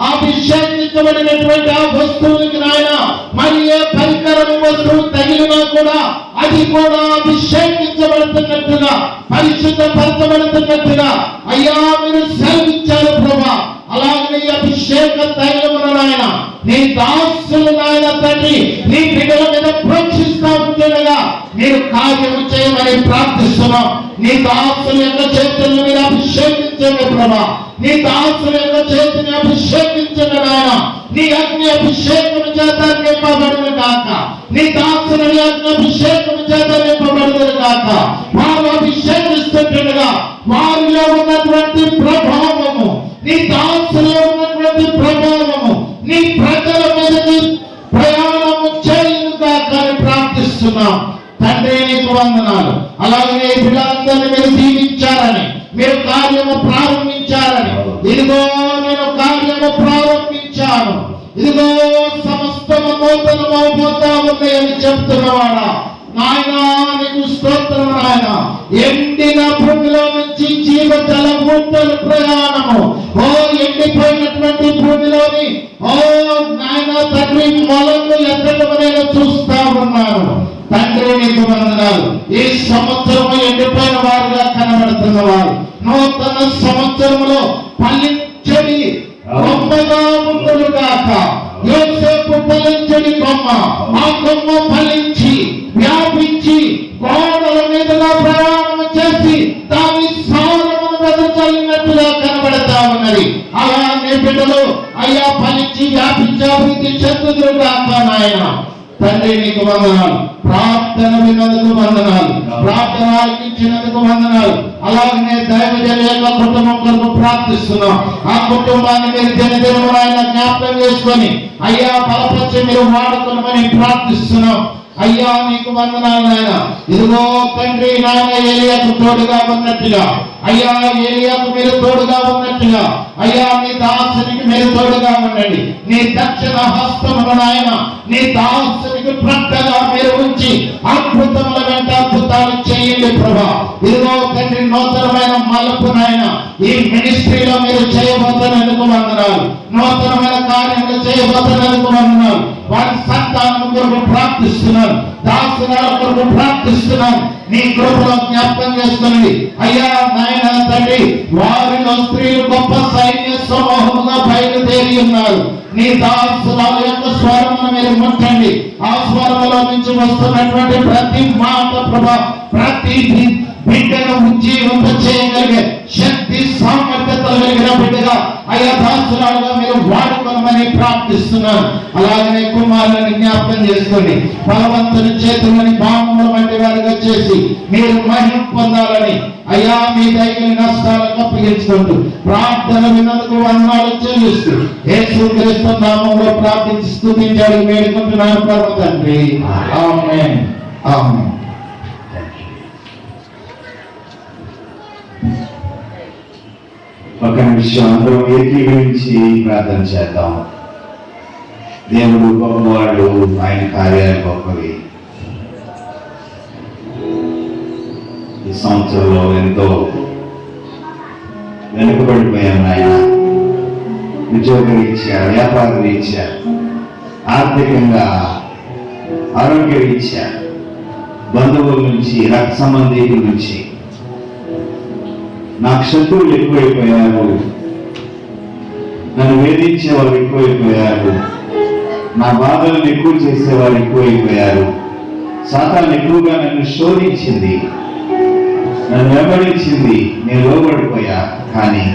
అభిషేకించబడినటువంటి ఆ వస్తువులకి నాయన మరి ఏ పరికరం వస్తువు తగిలినా కూడా అది కూడా అభిషేకించబడుతున్నట్టుగా పరిశుద్ధపరచబడుతున్నట్టుగా అయ్యా మీరు సెలవిచ్చారు ప్రభా. అలాగే అభిషేక తైలమును నాయన నీ దాసులు నాయన తండ్రి నీ బిడ్డల మీద ప్రోక్షిస్తా ఉంటుండగా మీరు కార్యము చేయమని ప్రార్థిస్తున్నాం. నీ దాసుల యొక్క చేతులను మీరు అభిషేకించండి ప్రభా. నీ దాసుల యొక్క చేతిని అభిషేకించండి నాయన. నీ అగ్ని అభిషేకం చేత నింపబడును గాక. నీ దాసుల అగ్ని అభిషేకం చేత నింపబడును గాక. వారు అభిషేకిస్తుండగా వారిలో ఉన్నటువంటి ప్రభావము, నీ దాసులో ఉన్నటువంటి ప్రభావము నీ ప్రజల మీదకి ప్రయాణము చేయును గాక అని ప్రార్థిస్తున్నాం. తండ్రి నీకు వందనాలు. అలాగే పిల్లలందరినీ మీరు దీవించారని, మీరు కార్యము ప్రారంభించారని, ఇదిగో నేను కార్యము ప్రారంభించాను, ఇదిగో సమస్తము నూతనమవుతా ఉన్నాయని చెప్తున్నవాడా నాయనా నీకు స్తోత్రం నాయన. ఎండిన భూమిలో నుంచి జీవజల ఊటల ప్రయాణము, ఓ ఎండిపోయినటువంటి భూమిలోని ఓ నాయన తండ్రి మొలను ఎత్తడం నేను చూస్తా ఉన్నాను. తండ్రి నీకు వందనాలు. ఈ సంవత్సరము ఎండిపోయిన వారుగా కనబడుతున్న వారు నూతన సంవత్సరములో ఫలించని కొమ్మగా ఉండును గాక. యోసేపు ఫలించని కొమ్మ, ఆ కొమ్మ ఫలించి వ్యాపించి గోడల మీదుగా ప్రయాణం చేసి దాని సారమును వెదజల్లినట్టుగా కనబడతా ఉన్నది. అలా నీ బిడ్డలు అయ్యా ఫలించి వ్యాపించి అభివృద్ధి చెందుదురు గాక నాయన. తండ్రి నీకు వందనాలు. ప్రార్థన విన్నందుకు వందనాలు, ప్రార్థన ఆలకించినందుకు వందనాలు. అలాగనే దైవజన యొక్క కుటుంబం కొరకు ప్రార్థిస్తున్నాం. ఆ కుటుంబాన్ని మీరు దినదినము ఆయన జ్ఞాపకం చేసుకొని అయ్యా బలపరిచి మీరు వాడుకోమని ప్రార్థిస్తున్నాం. అయ్యా నీకు వందనాలు నాయన. ఇదిగో తండ్రి నాయన ఏలియాకు తోడుగా ఉన్నట్టుగా, అయ్యా ఏలియాకు మీరు తోడుగా ఉన్నట్టుగా అయ్యా నీ దాసునికి మీరు తోడుగా ఉండండి. నీ దక్షిణ హస్తమును నాయన నీ దాసునికి ప్రక్కగా మీరు ఉంచి అద్భుతముల వెంట అద్భుతాలు చేయండి ప్రభా. ఇదిగో తండ్రి నూతనమైన మలుపు నాయన ఈ మినిస్ట్రీలో మీరు చేయబోతున్నందుకు వందనాలు. నూతనమైన కార్యములు చేయబోతున్నందుకు వందనాలు. వారి సంతానం కొరకు ప్రార్థిస్తున్నాను, దాసుల కొరకు ప్రార్థిస్తున్నాను. నీ కృపలో జ్ఞాపకం చేసుకుని అయ్యా నాయన తండ్రి వారిలో స్త్రీలు గొప్ప సైన్య సమూహముగా బయలుదేరి ఉన్నారు. నీ దాసుల యొక్క స్వరమును మీరు ముట్టండి. ఆ స్వరములో నుంచి వస్తున్నటువంటి ప్రతి మాట ప్రభా ప్రతి బిడ్డను ఉజ్జీవింప చేయగలిగే శక్తి సామర్థ్యత కలిగిన బిడ్డగా అయ్యా దాసురాలుగా మీరు వాడుకోమని ప్రార్థిస్తున్నాను. అలాగనే కుమారులను జ్ఞాపకం చేసుకోండి. బలవంతుని చేతులని బాణముల వంటి వారిగా చేసి మీరు మహిమ పొందాలని అయ్యా మీ దైవ నష్టాలకు అప్పగించుకుంటూ ప్రార్థన విన్నందుకు వందనాలు చెల్లిస్తూ యేసుక్రీస్తు నామములో ప్రార్థించి స్తుతించాలి వేడుకుంటున్నాను పరమ తండ్రి. ఆమేన్. ఆమేన్.
ఒక నిమిషం అందరం ఏకీభవించి ప్రార్థన చేద్దాం. దేవుడు గొప్పవాడు, ఆయన కార్యాలు గొప్పవి. ఈ సంవత్సరంలో ఎంతో వెనుకబడిపోయాం ఆయన. ఉద్యోగ రీత్యా, వ్యాపార రీత్యా, ఆర్థికంగా, ఆరోగ్య రీత్యా, బంధువుల నుంచి, రక్త సంబంధీకుల నుంచి నాకు శత్రువులు ఎక్కువైపోయారు, నన్ను వేధించేవారు ఎక్కువైపోయారు, నా బాధలను ఎక్కువ చేసేవారు ఎక్కువైపోయారు. సాతాను ఎక్కువగా నన్ను శోధించింది, నన్ను వెంబడించింది. నేను లోబడిపోయా, కానీ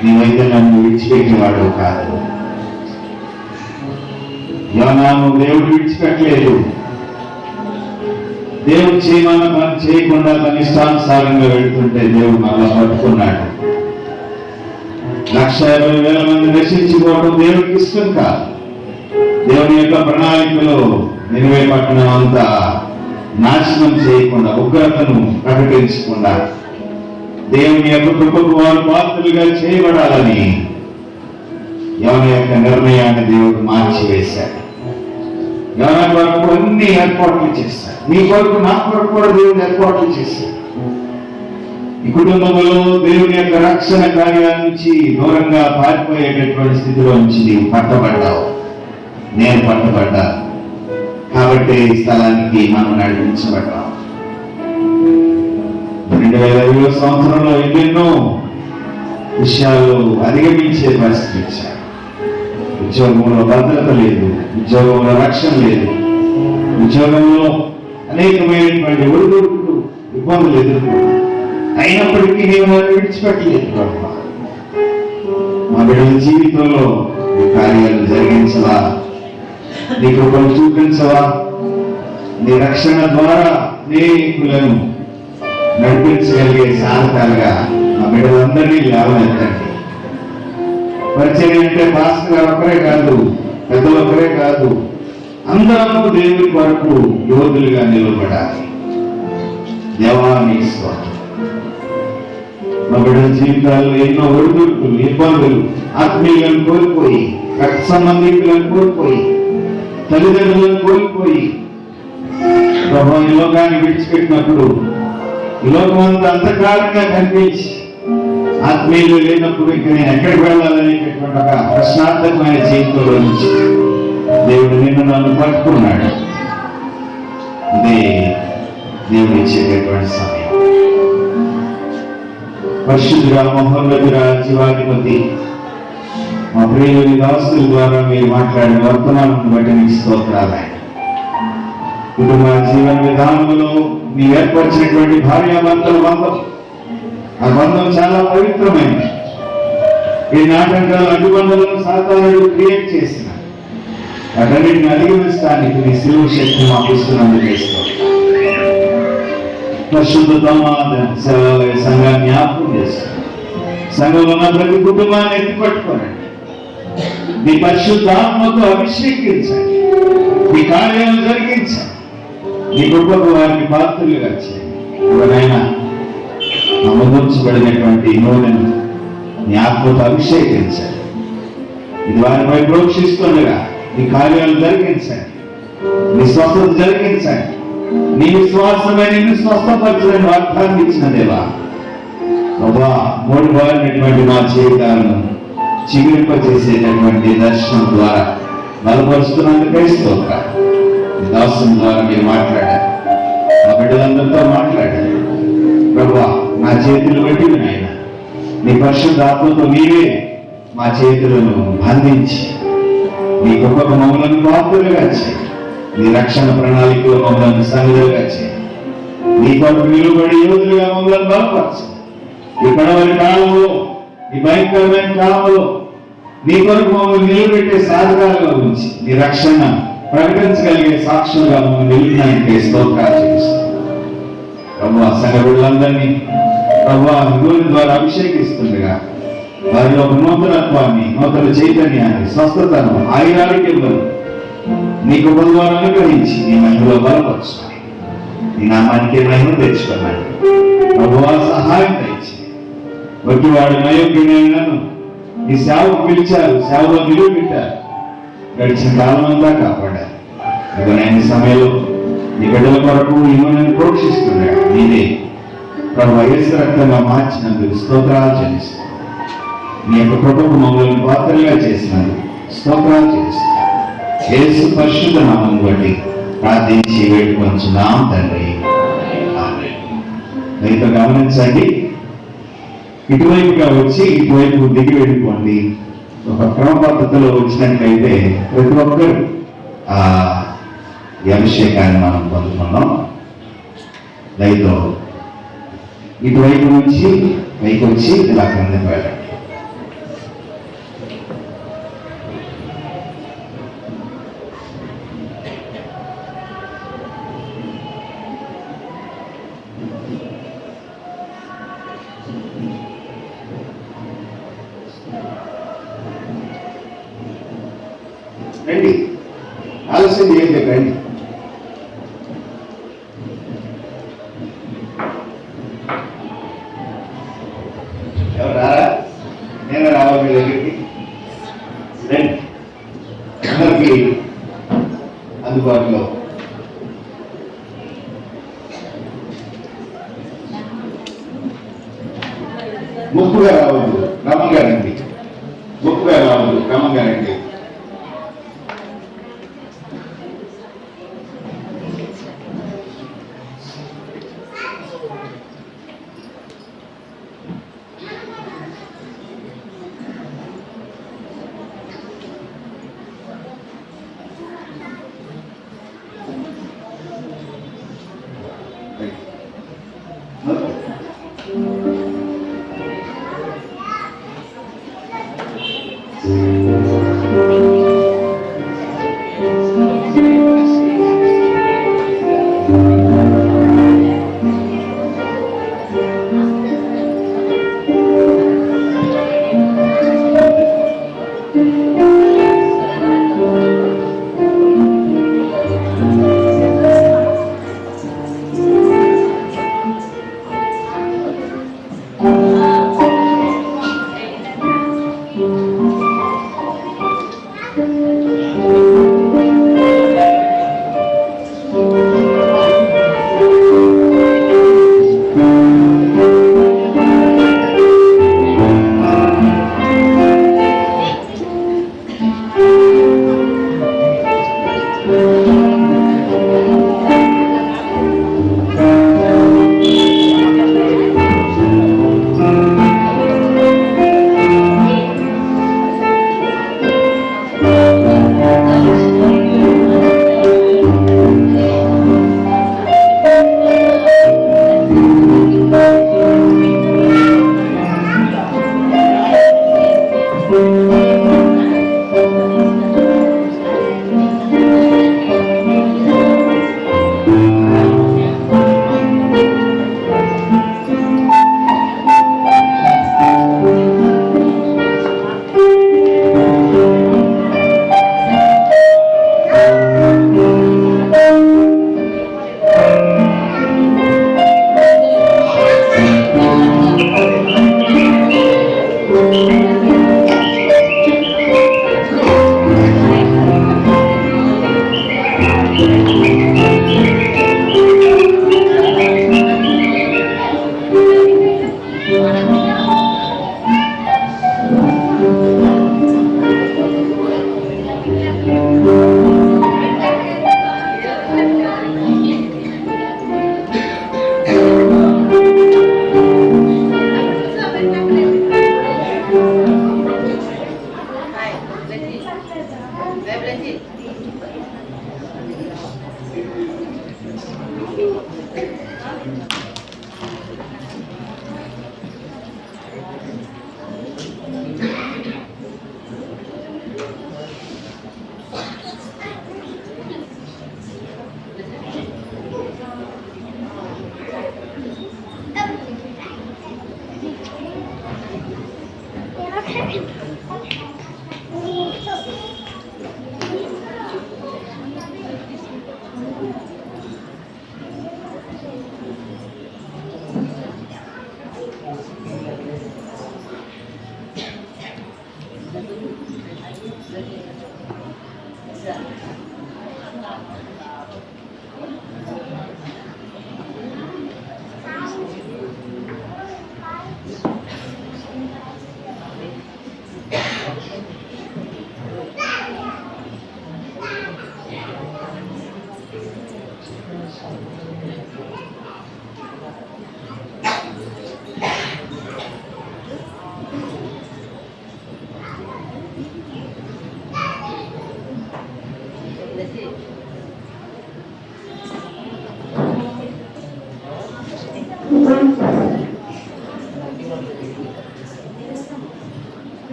నీవైతే నన్ను విడిచిపెట్టేవాడు కాదు. యోనాను దేవుడు విడిచిపెట్టలేదు. దేవుడు చేయమన్న పని చేయకుండా తన ఇష్టానుసారంగా వెళ్తుంటే దేవుడు మళ్ళా పట్టుకున్నాడు. 1,50,000 మంది నశించిపోవడం దేవుడికి ఇష్టం కాదు. దేవుని యొక్క ప్రణాళికలో నినివే పట్టణం అంతా నాశనం చేయకుండా, ఉగ్రతను ప్రకటించకుండా దేవుని యొక్క కృపకు వారు పాత్రలుగా చేయబడాలని యోనా యొక్క నిర్ణయాన్ని దేవుడు మార్చివేశాడు. యోనా కొరకు అన్ని ఏర్పాట్లు చేశాడు. నీ కొరకు, నా కొరకు కూడా దేవుడు ఏర్పాట్లు చేశాడు. ఈ కుటుంబంలో దేవుని యొక్క రక్షణ కార్యాల నుంచి దూరంగా పారిపోయేటటువంటి స్థితిలో నుంచి నీవు పట్టబడ్డావు, నేను పట్టబడ్డా. కాబట్టి ఈ స్థలానికి మనం నడిపించబడ్డాం. 2020 సంవత్సరంలో ఎన్నెన్నో విషయాలు అధిగమించే పరిస్థితి వచ్చారు. ఉద్యోగంలో భద్రత లేదు, ఉద్యోగంలో రక్షణ లేదు, ఉద్యోగంలో అనేకమైనటువంటి ఒడిదుడుకులు ఇబ్బందులు ఎదుర్కొన్నాను. అయినప్పటికీ నేను నన్ను విడిచిపెట్టలేదు ప్రభు. మా బిడ్డల జీవితంలో నీ కార్యాలు జరిగించవా, నీ కృపను చూపించవా, నీ రక్షణ ద్వారా అనేకులను నడిపించగలిగే సాధకాలుగా మా బిడ్డలందరినీ లేవనెత్తండి. పరిచయం అంటే పాస్టర్ గారు ఒక్కరే కాదు, పెద్దలు ఒక్కరే కాదు, అందరూ దేవుని కొరకు యోధులుగా నిలబడాలి. దేవానికి స్తోత్రం. మా బిడ్డల జీవితాల్లో ఎన్నో ఒడిదుడుకులు, ఇబ్బందులు, ఆత్మీయులను కోల్పోయి, రక్త సంబంధికులను కోల్పోయి, తల్లిదండ్రులను కోల్పోయి ప్రభు ఈ లోకాన్ని విడిచిపెట్టినప్పుడు ఈ లోకం అంతా అంధకారంగా కనిపించి ఆత్మీయులు లేనప్పుడు ఇంకా నేను ఎక్కడికి వెళ్ళాలనేటటువంటి ఒక ప్రశ్నార్థకమైన జీవితంలో నుంచి దేవుడు నిన్ను నన్ను పట్టుకున్నాడు. ఇదే దేవుడు ఇచ్చేటటువంటి సమయం. పరిశుద్ధుడా, మహోన్నతుడా, జీవాధిపతి, మా ప్రియుల దాసుల ద్వారా మీరు మాట్లాడిన వర్తమానం బట్టి మీకు స్తోత్రాలు. కుటుంబ జీవన విధానంలో మీరు ఏర్పరిచినటువంటి భార్యాభర్తల బంధం, ఆ బంధం చాలా పవిత్రమైనది. ఈ నాటకాలు అడ్డుబంధులను సాతానుడు క్రియేట్ చేసిన వాటన్నిటిని అధిగమిస్తానికి నీ శిలువ శక్తి మాకు ఇస్తున్నందుకు చేస్తాం. పరిశుద్ధ సేవాలయ సంఘాన్ని జ్ఞాపకం చేస్తాం. సంఘంలో ఉన్న ప్రతి కుటుంబాన్ని ఎత్తిపట్టుకోనండి. నీ పరిశుద్ధాత్మతో అభిషేకించండి. నీ కార్యాలు జరిగించండి. నీ కృపకు వారిని పాత్రలుగా చేయండి. ఎవరైనా అమర్చబడినటువంటి నూనెను నీ ఆత్మతో అభిషేకించండి. ఇది వారిపై ప్రోక్షిస్తుండగా నీ కార్యాలు జరిగించండి. నీ స్వస్థత జరిగించండి. నీ విశ్వాసమే నిన్ను స్వస్థపరచని వాగ్దానం ఇచ్చిన దేవా, బాబా మూడు బారినటువంటి మా జీవితాలను చిగురింపజేసేటటువంటి దర్శనం ద్వారా బలపరుస్తున్నందుకే స్తోత్రాలు. దాసం ద్వారా మీరు మాట్లాడారు, మా బిడ్డలందరితో మాట్లాడారు ప్రభువా. నా చేతులు బట్టి నాయన నీ పరిశుద్ధ ఆత్మతో నీవే మా చేతులను బంధించి నీ గొప్ప మమ్మలను పాత్రలుగా చేయి. నీ రక్షణ ప్రణాళికలో మమ్మల్ని సంగతులుగా చేయి. నీ కొరకు నిలుబడి యోధులుగా మమ్మల్ని బలపరచు. ఈ కడవరి కాలంలో, ఈ భయంకరమైన కాలంలో నీ కొరకు మమ్మల్ని నిలబెట్టే సాధకాలుగా ఉంచి నీ రక్షణ ప్రకటించగలిగే సాక్షులుగా మమ్మల్ని నిలిపినానికి స్తోత్రాలు చేస్తాం. ప్రభువా, సంఘ బిడ్డలందరినీ ప్రభువా నూనె ద్వారా అభిషేకిస్తుండగా వారిలో ఒక నూతనత్వాన్ని, నూతన చైతన్యాన్ని, స్వస్థతను, ఆయురారోగ్యం నీ కృప ద్వారా అనుగ్రహించి నీ మహిమలో బలపరచుకొని నీ నామానికి మహిమ తెచ్చుకున్నాను. ప్రభువా సహాయం తెచ్చి వట్టివాడు నయోగ్యుడైనను నీ సేవకు పిలిచారు, సేవలో నిలబెట్టారు. గడిచిన కాలం అంతా కాపాడారు. ఇవన్నీ సమయంలో నీ బిడ్డల కొరకు ఇవన్నీ ప్రోక్షిస్తున్నాడు. నీదే ప్రభు యేసు రక్తంగా మార్చినందుకు స్తోత్రాలు చెల్లిస్తాను. నీ యొక్క కృపకు మమ్మల్ని పాత్రలుగా చేసినందుకు స్తోత్రాలు చెల్లిస్తాను. యేసు పరిశుద్ధ నామం బట్టి ప్రార్థించి వేడుకొంచున్నాం తండ్రి. మీతో గమనించండి, ఇటువైపుగా వచ్చి ఇటువైపు దిగి వెళ్ళిపోండి. ఒక క్రమ పద్ధతిలో వచ్చినట్లయితే ప్రతి ఒక్కరు ఈ అభిషేకాన్ని మనం పొందుకున్నాం. దయతో ఇటువైపు నుంచి పైకి వచ్చి ఇలా కిందకి వెళ్ళండి. రండి, ఆలస్యం చేయండి, రండి. ఎవరు రారా? నేను రావాలి మీ దగ్గరికి. రండి, అందరికి అందుబాటులో. ముప్పుగా రావద్దు, క్రమంగా రండి. ముప్పుగా రావద్దు, క్రమంగా రండి.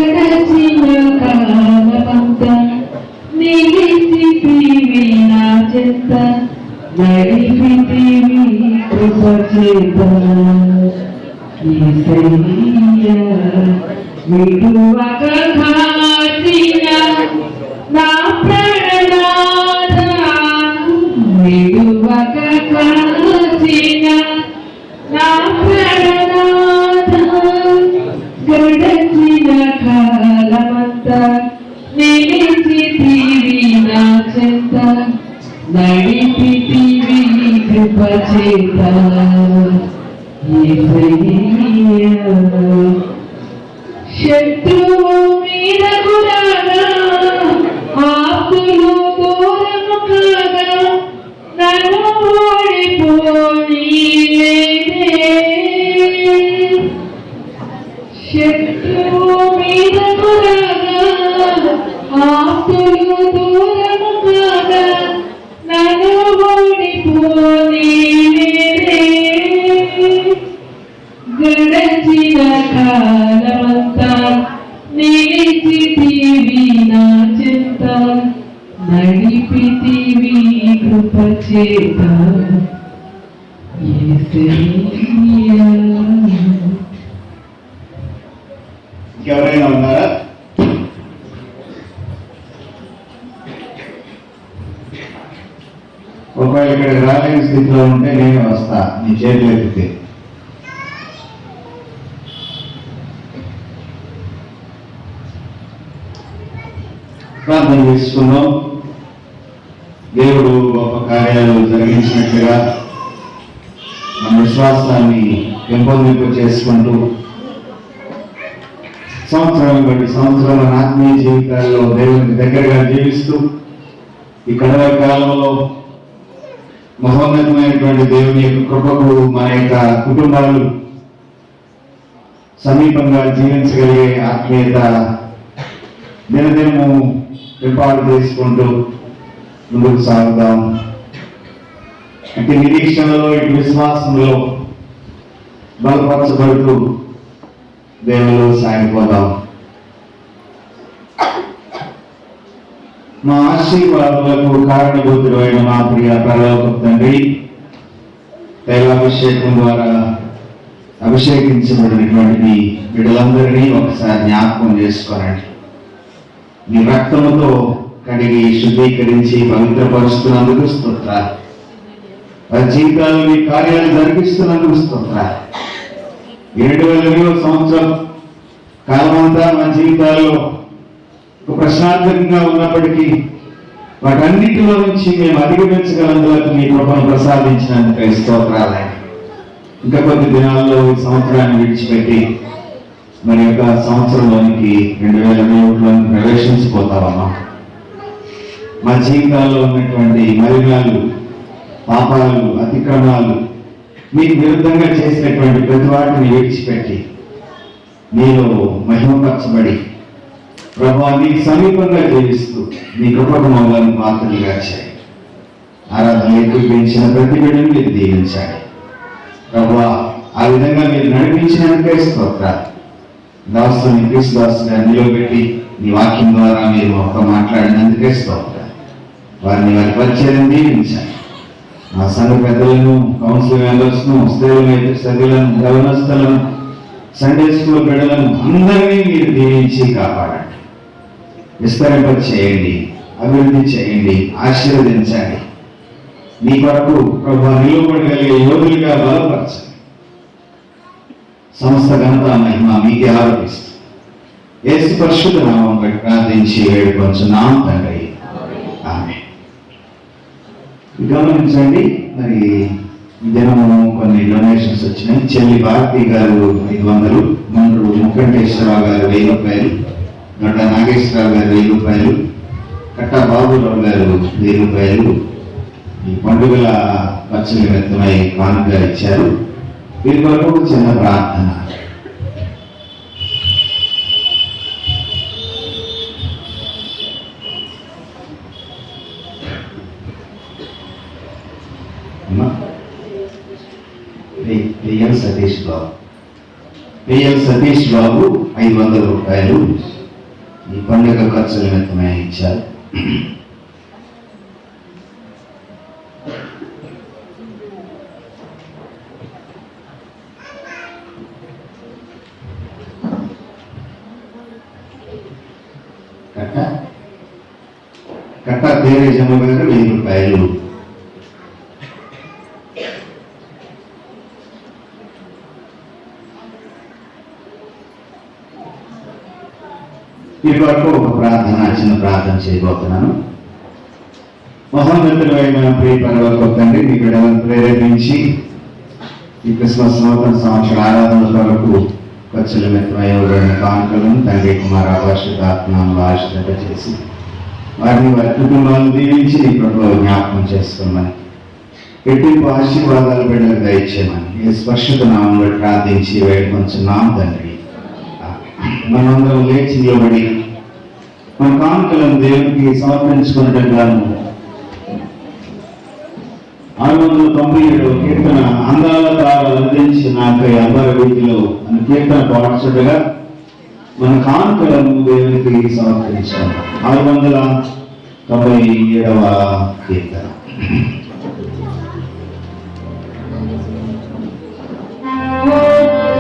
గడచిన కాలమంతా నిలిచితివి నా చెంత, నడిపితివి కృప చేత. యేసయ్యా విడువక కాచిన నా ప్రాణనాథ, విడువక కాచిన నా ప్రాణనాథ, గడచిన కాలమంతా నిలిచితివి నా చెంత, నడిపితివి కృప చేత. యేసయ్యా శత్రువు మీదకు రాగా, ఆకులు దూరము కాగా, నన్ను ఓడిపోనీయలేదే. శత్రువు మీదకు రాగా, ఆకులు దూరము కాగా, నన్ను ఓడిపోనీయలేదే. గడచిన కాలమంతా నిలిచితివి నా చెంత, నడిపితివి కృప చేత. యేసయ్యా
ఎవరైనా ఉన్నారా? ఒకవేళ ఇక్కడ రాలేని స్థితిలో ఉంటే నేను వస్తా, నీ చేతులు ఎత్తితే. ప్రార్థన చేసుకున్నాం. దేవుడు గొప్ప కార్యాలు జరిగించినట్లుగా మన విశ్వాసాన్ని పెంపొందింప చేసుకుంటూ సంవత్సరాలు బట్టి సంవత్సరాల ఆత్మీయ జీవితాల్లో దేవునికి దగ్గరగా జీవిస్తూ ఈ కడవ కాలంలో మహోన్నతమైనటువంటి దేవుని యొక్క కృపకు మన యొక్క కుటుంబాలు సమీపంగా జీవించగలిగే ఆత్మీయత దినదినము ఏర్పాటు చేసుకుంటూ ముందుకు సాగుతాం. ఇటు నిరీక్షణలో ఇటు విశ్వాసంలో బలపరచబడుతూ దేవుళ్ళు సాగిపోదాం. మా ఆశీర్వాదాలకు కారణభూతుడు అయిన మా ప్రియ పరలోక తండ్రి, తైలాభిషేకం ద్వారా అభిషేకించబడినటువంటి బిడ్డలందరినీ ఒకసారి జ్ఞాపకం చేసుకోనండి. మీ రక్తముతో కడిగి శుద్ధీకరించి పవిత్రపరుస్తున్నందుకు స్తోత్రాలు. వారి జీవితాల్లో మీ కార్యాలు జరిపిస్తున్నందుకు స్తోత్రాలు. 2020 సంవత్సరం కాలమంతా మా జీవితాల్లో ఒక ప్రశాంతంగా ఉన్నప్పటికీ వాటన్నిటిలో నుంచి మేము అధిగమించగలందులకు మీ కృపను ప్రసాదించినందుకు స్తోత్రాలు. ఇంకా కొద్ది దినాల్లో ఈ సంవత్సరాన్ని విడిచిపెట్టి మరి యొక్క సంవత్సరంలోనికి 2021లోకి ప్రవేశించిపోతామమ్మా. మా జీవితాల్లో ఉన్నటువంటి మలినాలు, పాపాలు, అతిక్రమాలు, మీకు విరుద్ధంగా చేసినటువంటి ప్రతి వాటిని విడిచిపెట్టి మీలో మహిమపరచబడి ప్రభువా మీకు సమీపంగా జీవిస్తూ మీ కృపకు మమ్మల్ని పాత్రలుగా చేయండి. ఆరాధన ఏకీపించిన ప్రతి బిడ్డను మీరు దీవించండి ప్రభువా. ఆ విధంగా మీరు నడిపించినందుకే స్తోత్రాలు. దాసుని క్రీస్తు దాసు గారిని నిలబెట్టి నీ వాక్యం ద్వారా మీరు ఒక మాట్లాడినందుకే స్తోత్రాలు. వారిని వారి పరిచయం దీవించండి. మా సంఘ పెద్దలను, కౌన్సిల్ మెంబర్స్ను, స్త్రీలను, సభ్యులను, గవర్నర్లను, సండే స్కూల్ బిడ్డలను అందరినీ మీరు దీవించి కాపాడండి. విస్తరింప చేయండి, అభివృద్ధి చేయండి, ఆశీర్వదించండి. మీ కొరకు ప్రభువా నిలువబడగలిగే యోధులుగా బలపరచండి. సమస్త ఘనత మహిమ మీకే ఆరోపిస్తూ యేసు పరిశుద్ధ నామం బట్టి ప్రార్థించి వేడుకొంచున్నాం తండ్రి, ఆమేన్. గమనించండి, మరి దినము కొన్ని డొనేషన్స్ వచ్చినాయి. చెల్లి భారతి గారు 500, మండ్రు ముకంటేశ్వరరావు గారు 1000 రూపాయలు, గడ్డ నాగేశ్వరరావు గారు 1000 రూపాయలు, కట్టా బాబురావు గారు 1000 రూపాయలు ఈ పండుగల ఖర్చుల నిమిత్తమై కానుకగా ఇచ్చారు. వీరి కొరకు ఒక చిన్న ప్రార్థన. సతీష్ బాబు పిఎల్ సతీష్ బాబు 500 రూపాయలు ఈ పండుగ ఖర్చుల నిమిత్తమే ఇచ్చారు. కట్టా దేరేజమ్మ గారు 1000 రూపాయలు. ఈ వరకు ఒక ప్రార్థన, చిన్న ప్రార్థన చేయబోతున్నాను. మహోన్నతులైన ప్రియ పరలోకపు తండ్రి, మీ బిడ్డలను ప్రేరేపించి ఈ క్రిస్మస్ నూతన సంవత్సర ఆరాధన కొరకు ఖర్చుల మిత్రమై ఇవ్వబడిన కానుకలను తండ్రి కుమార పరిశుద్ధాత్మను ఆశీర్వదింప చేసి వారిని వారి కుటుంబాలను దీవించి నీ ప్రభువు జ్ఞాపకం చేసుకోమని, రెట్టింపు ఆశీర్వాదాలు బిడ్డలకు దయచేయమని ఈ స్పర్శత నామంలో ప్రార్థించి వేడుకొంచున్నాం తండ్రి. మనందరం లేచి నిలబడి మన కానుకలను దేవునికి సమర్పించుకున్నట్టుగాను 697 కీర్తన అందాల తారలు అందించి నాకై అంబర వీధిలో అని కీర్తన పాడుచుండగా మన కానుకలను దేవునికి సమర్పించాలి. 697వ కీర్తన.
Thank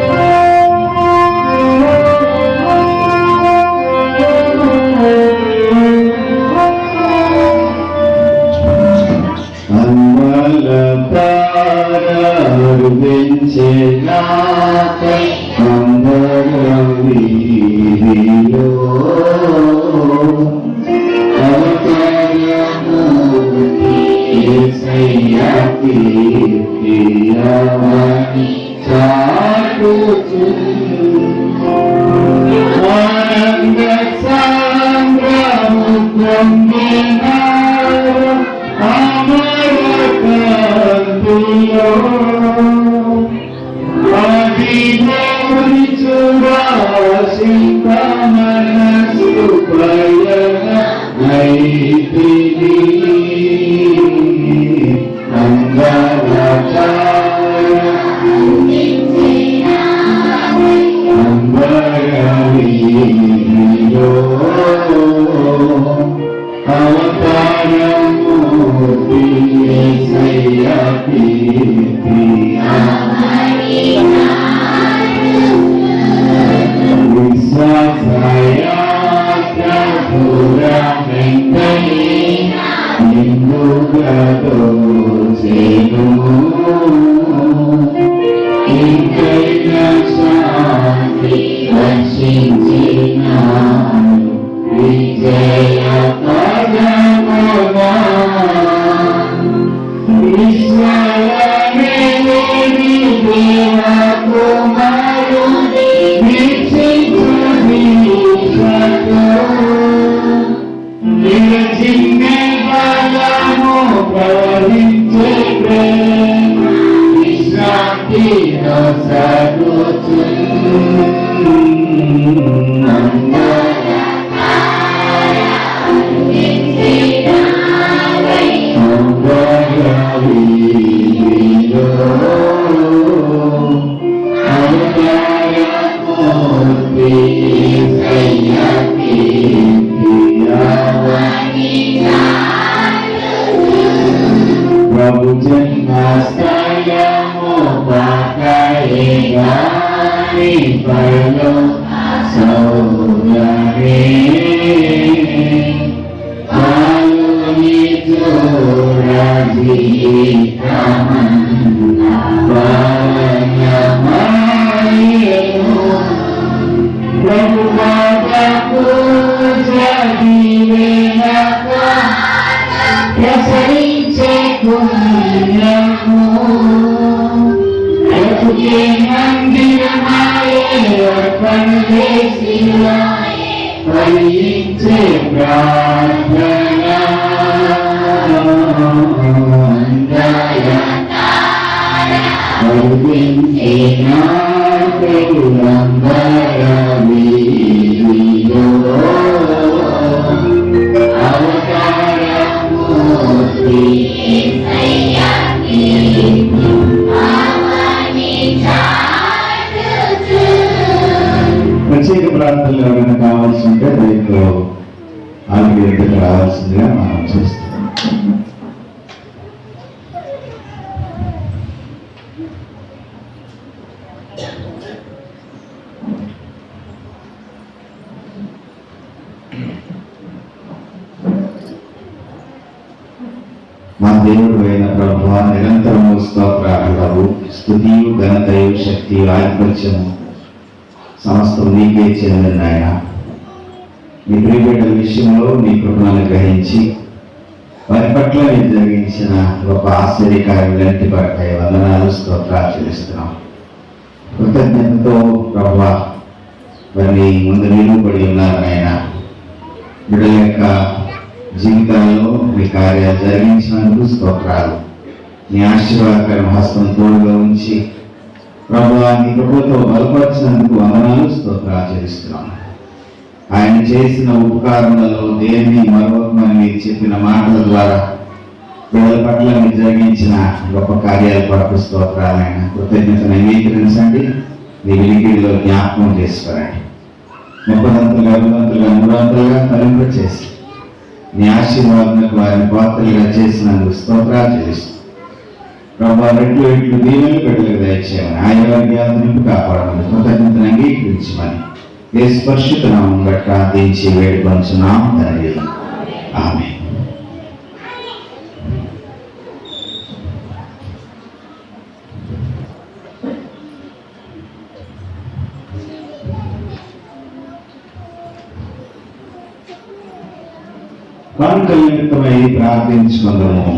you.
మా దేవుడు అయిన ప్రభువా, నిరంతరము స్తోత్రాలు, స్తుతియు ఘనతయు శక్తియు ఆధిపత్యము సమస్తం నీకే చెందిన ఆయన. మీ ప్రియబిడ్డల విషయంలో నీ కృపను గ్రహించి వారి పట్ల మీరు జరిగించిన గొప్ప ఆశ్చర్యకార్యాలన్నిటి పట్ల వందనాలు స్తోత్రాలు చెల్లిస్తున్నాం. కృతజ్ఞతతో ప్రభువా వారిని ముందు నిలువబడి ఉన్నారు ఆయన. బిడ్డల యొక్క జీవితాల్లో మీ కార్యాలు జరిగించినందుకు స్తోత్రాలు. నీ ఆశీర్వాదకరం హస్తం తోడుగా ఉంచి ప్రభువా నీ కృపతో బలపరిచినందుకు వందనాలు స్తోత్రాలు చెల్లిస్తున్నాం. ఆయన చేసిన ఉపకారములలో దేన్ని మరొకమని మీరు చెప్పిన మాటల ద్వారా బిడ్డల పట్ల మీరు జరిగించిన గొప్ప కార్యాల పట్ల స్తోత్రాలు. ఆయన కృతజ్ఞతను అంగీకరించండి, నీ వినికిడిలో జ్ఞాపకం చేసుకోరండి. 30 అంతలుగా 2 అంతలుగా 3 అంతలుగా తరింప చేసి నీ ఆశీర్వాదానికి వారిని పాత్రలుగా చేసినందుకు స్తోత్రాలు చెల్లిస్తూ ప్రభావ రెట్లు ఇట్లు దీవెనలు బిడ్డలకు దయచేయమని, ఆయుర్వేదాన్ని నింపు కాపాడమని, కృతజ్ఞతను అంగీకరించమని యేసు పరిశుద్ధ నామమున బట్టి ప్రార్థించి వేడుకొంచున్నాం తండ్రి. ఆమేన్. కనుకలితమై ప్రార్థించుకుందాము.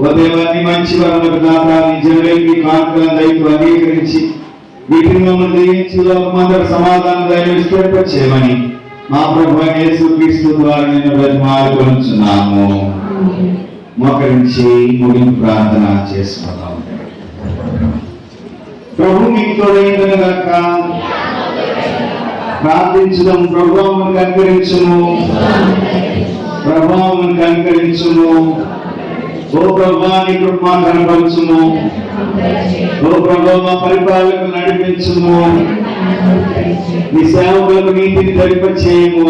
ఉదయాన్ని మంచి వరములకు దాత నిజమేమి కాంతులను దయతో అంగీకరించి వీటిని మమ్మల్ని దీవించి లోకమందరి సమాధానం దయను చేయమని మా ప్రభువైన యేసుక్రీస్తు ద్వారా నిన్ను బ్రతిమాలుకొనుచున్నాము. మోకరించి ముగింపు ప్రార్థన చేసుకుందాం. ప్రభు మీకు తోడైందని గాక. ప్రార్థించుదాం. ప్రభువును కనికరించుము, ప్రభువును కనికరించుము. ఓ ప్రభువా నీ కృప కనపరచుము. ఓ ప్రభువా మా పరిపాలనకు నడిపించుము. నీ సేవకులకు నీతిని ధరింప చేయము.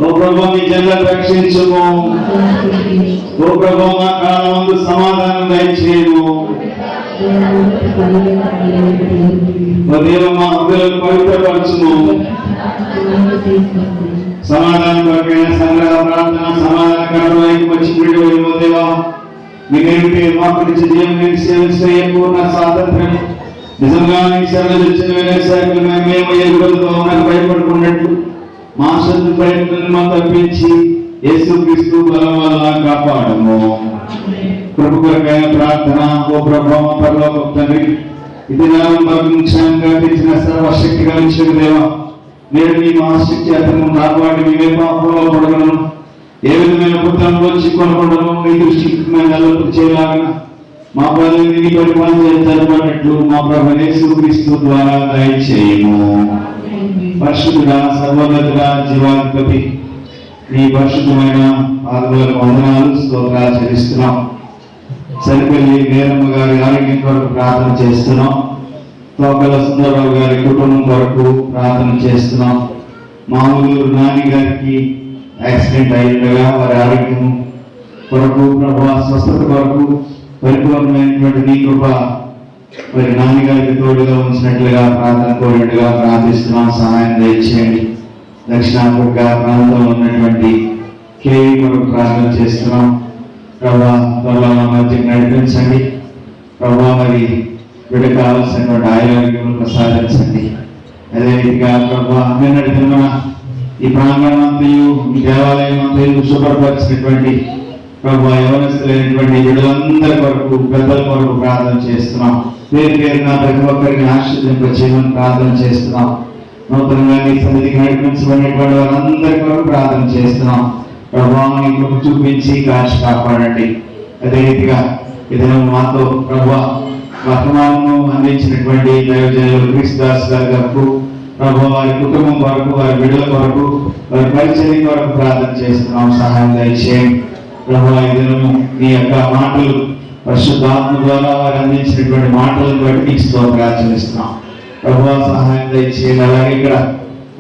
ఓ ప్రభువా మీ జనులను రక్షించుము. ఓ ప్రభువా మా కాలమందు సమాధానం దయచేయము. ఓ దేవ మా హృదయాలను పవిత్రపరచుము. సమాధానం కొరకైన సంగ్రహ ప్రార్థన సమాధానకరమైన వచ్చి విడుదల దేవా మీరేమిటి మాకు నుంచి జీవం సేవిస్తే పూర్ణ స్వాతంత్ర్యం నిజంగా నీ సేవలు వచ్చిన వ్యవసాయకులు మేము ఏ విధంగా మనకు భయపడుకున్నట్లు మా శత్రు ప్రయత్నాన్ని మాకు తప్పించి యేసుక్రీస్తు బలం వల్ల కాపాడము. కృప కొరకైన ప్రార్థన. ఓ ప్రభువా పరలోకపు తండ్రి, ఇది ముఖ్యంగా తెచ్చిన సర్వశక్తి కలిగిన దేవా, నేడు మీ మహాశక్తి అతను కాపాడి మీవే పాపంలో పడగలను ఏ విధమైన పుత్రంలో చిక్కొనకూడను మీ దృష్టికి నెలలు చేయలాగా మా పనులని పరిపాలన జరపడినట్లు మా ప్రభు యేసుక్రీస్తు ద్వారా దయచేయము. పరిశుద్ధుడా, సర్వోన్నతుడా, జీవాధిపతి, నీ పరిశుద్ధమైన పాదములకు వందనాలు స్తోత్రాలు చెల్లిస్తున్నాం. సరిపల్లి వీరమ్మ గారి ఆరోగ్యం కొరకు ప్రార్థన చేస్తున్నాం. తోకల సుందరరావు గారి కుటుంబం కొరకు ప్రార్థన చేస్తున్నాం. మామూలు నాని గారికి యాక్సిడెంట్ అయ్యిండగా వారి ఆరోగ్యం కొరకు ప్రభు స్వస్థత కొరకు పరిపూర్ణమైనటువంటి నీ కృప మరి నాన్నగారికి తోడుగా ఉంచినట్లుగా ప్రార్థన కోరినట్టుగా ప్రార్థిస్తున్నాం. సహాయం దయచేయండి. దక్షిణాఫ్రికా ప్రాంతంలో ఉన్నటువంటి కేవీ కొరకు ప్రార్థన చేస్తున్నాం. ప్రభా త్వరలో మధ్యకి నడిపించండి. ప్రభా మరి వీడికి కావాల్సినటువంటి ఆరోగ్యం ప్రసాదించండి. అదే రీతిగా ప్రభా నిన్నటి దినమున ఈ ప్రాంగణం అంతయు ఈ దేవాలయం అంతయు శుభ్రపరిచినటువంటి ప్రభా యవనస్తులైనటువంటి వీళ్ళందరి కొరకు పెద్దల కొరకు ప్రార్థన చేస్తున్నాం. పేరు పేరున ప్రతి ఒక్కరిని ఆశీర్వదింప చేయమని ప్రార్థన చేస్తున్నాం. నూతనంగా నీ సన్నిధికి నడిపించబడినటువంటి వాళ్ళందరి కొరకు ప్రార్థన చేస్తున్నాం. ప్రభావం ఇంకొక చూపించి కాచి కాపాడండి. అదే రీతిగా ఏదైనా మాతో ప్రభా వర్తమానము అందించినటువంటి దైవజనులు క్రీస్తుదాస్ గారి గారు ప్రభు వారి కుటుంబం కొరకు, వారి బిడ్డల కొరకు, వారి పరిచర్య కొరకు ప్రార్థన చేస్తున్నాం. సహాయం దయచేయండి ప్రభు. ఈ దినము నీ యొక్క మాటలు పరిశుద్ధాత్మ ద్వారా వారు అందించినటువంటి మాటలను బట్టి నీకు స్తోత్రాలు చెల్లిస్తున్నాం ప్రభు. సహాయం దయచేయండి. అలాగే ఇక్కడ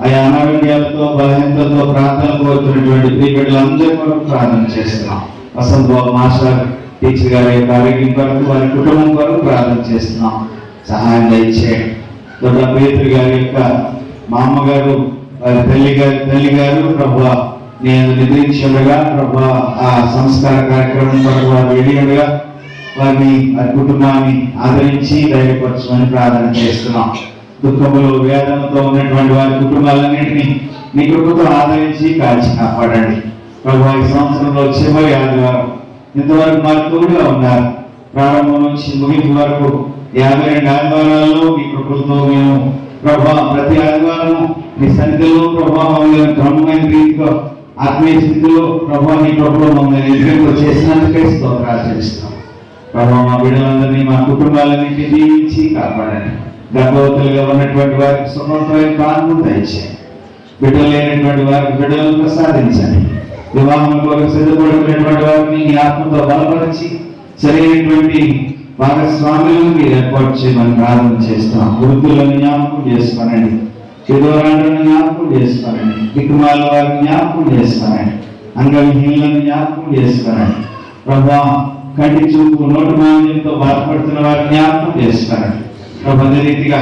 ఆయా అనారోగ్యాలతో, బలహీనతలతో ప్రార్థన కోరుతున్నటువంటి ప్రియ బిడ్డలందరి కొరకు ప్రార్థన చేస్తున్నాం. వసంత్ బాబు మాస్టర్ టీచర్ గారి యొక్క ఆరోగ్యం కొరకు, వారి కుటుంబం కొరకు ప్రార్థన చేస్తున్నాం. సహాయం దయచేయండి. దొడ్డ పేతురు గారి యొక్క మా అమ్మగారు, వారి తల్లి గారు ప్రభు నేను నిద్రించి ఉండగా ప్రభు ఆ సంస్కార కార్యక్రమం కొరకు వారు వెళ్ళి ఉండగా వారిని, వారి కుటుంబాన్ని ఆదరించి ధైర్యపరచమని ప్రార్థన చేస్తున్నాం. దుఃఖములు, వేదనతో ఉన్నటువంటి వారి కుటుంబాలన్నింటినీ మీ కృపతో ఆదరించి కాల్చి కాపాడండి ప్రభు. ఈ సంవత్సరంలో చివరి ఆదివారం ఇంతవరకు మాకు తోడుగా ఉన్నారు. ప్రారంభం నుంచి ముగింపు వరకు 52 ఆదివారాల్లో మీ కృపలతో మేము ప్రభా ప్రతి ఆదివారం మీ సన్నిధిలో ప్రభా మమ్మల్ని క్రమమైన రీతిలో ఆత్మీయ స్థితిలో ప్రభా మీ కృపలో మమ్మల్ని ఎదురు చేసినందుకే స్తోత్రాలు చెల్లిస్తున్నాం ప్రభా. మా బిడ్డలందరినీ, మా కుటుంబాలన్నింటినీ దీవించి కాపాడండి. గర్భవతులుగా ఉన్నటువంటి వారికి సుఖవంతమైన కాన్పు దయచేయండి. బిడ్డలు లేనటువంటి వారికి బిడ్డలను ప్రసాదించండి. వివాహం కొరకు సిద్ధపడుతున్నటువంటి వారిని మీ ఆత్మతో బలపరిచి సరైనటువంటి భాగస్వాములను మీరు ఏర్పాటు చేయమని ప్రార్థన చేస్తున్నాం. వృద్ధులను జ్ఞాపకం చేసుకోనండి, విధవరాలను జ్ఞాపకం చేసుకోనండి, దిక్కుమాల వారిని జ్ఞాపకం చేసుకోనండి, అంగవిహీనులను జ్ఞాపకం చేసుకోనండి ప్రభా. కంటి చూపు, నోటు మాంద్యంతో బాధపడుతున్న వారిని జ్ఞాపకం చేసుకోనండి ప్రభా. అదే రీతిగా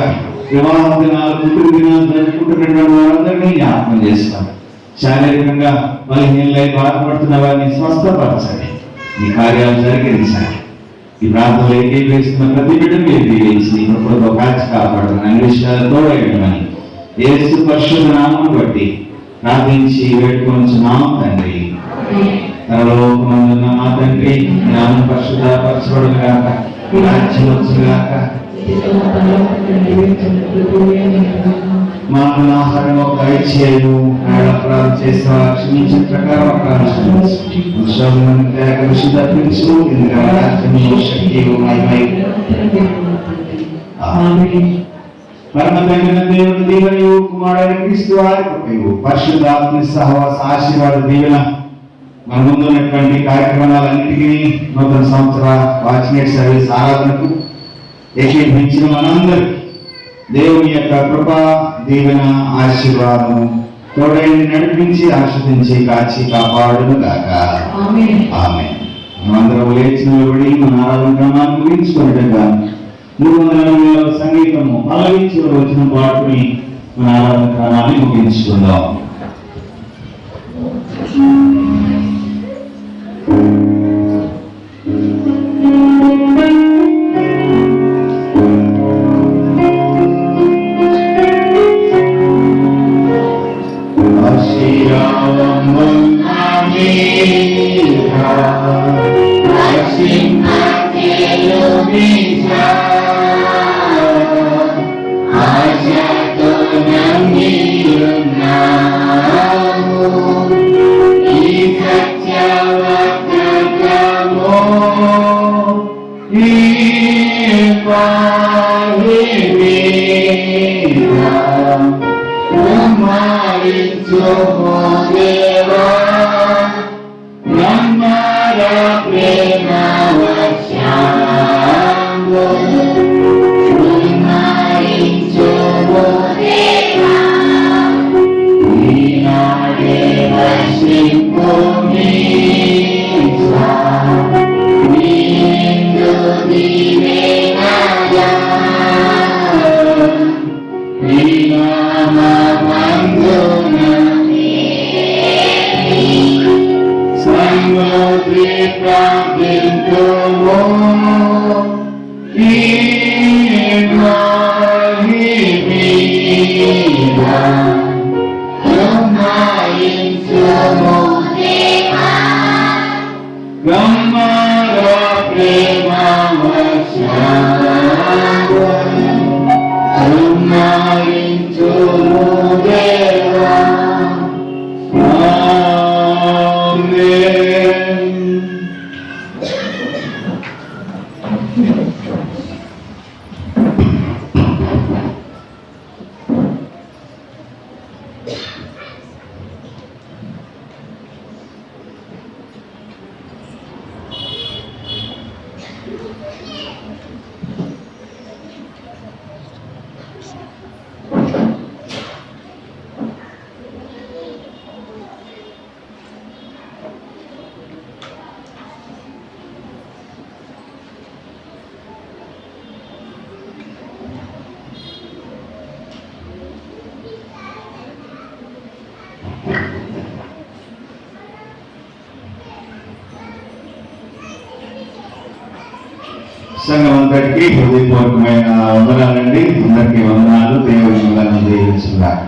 వివాహ దినాలు, పుట్టిన దినాలు జరుపుకుంటున్నటువంటి వారందరినీ జ్ఞాపకం చేసుకోండి. శారీరకంగా బలహీనలై బాధపడుతున్న వారిని స్వస్థపరచండి, మీ కార్యాలు జరిగించండి. ఈ ప్రాంతంలో ఏకీభవిస్తున్న ప్రతి బిడ్డను మీరు దీవించి ప్రభుత్వ కాచి కాపాడుతున్న అన్ని విషయాలు తోడైండమని యేసు పరిశుద్ధ నామమును బట్టి ప్రార్థించి వేడుకొనుచున్నాం తండ్రి. పరలోకమందున్న మా తండ్రి, నామం పరిశుద్ధపరచబడుగాక, రాజ్యం వచ్చుగాక, మాకు ఆహారం దయచేయము, అపరాధం చేసిన క్షమించిన ప్రకారం అపరాధం తప్పించు. పరమ తండ్రి దేవుని దీవెనయు, కుమారుడైన క్రీస్తు వారి కృపయు, పరిశుద్ధాత్మ సహవాస ఆశీర్వాద దీవెన మన ముందున్నటువంటి కార్యక్రమాలన్నిటికీ, నూతన సంవత్సర వాచ్మేట్ సర్వీస్ ఆరాధనకు ఏకీభవించిన మనందరికీ దేవుని యొక్క కృప, దీవెన, ఆశీర్వాదము తోడైంది నడిపించి, ఆశీర్వదించి, కాచి కాపాడును గాక. ఆమేన్. మనందరం లేచి నిలబడి మన ఆరాధన క్రమాన్ని ముగించుకున్నట్టుగా 340 సంగీతము పల్లవించి వచ్చిన పాటుని మన ఆరాధన క్రమాన్ని ముగించుకుందాం. సంఘం అంతటికి హృదయపూర్వకమైన వందనాలండి. అందరికీ వందనాలు. దేవుని మిమ్మల్ని దీవించుగాక.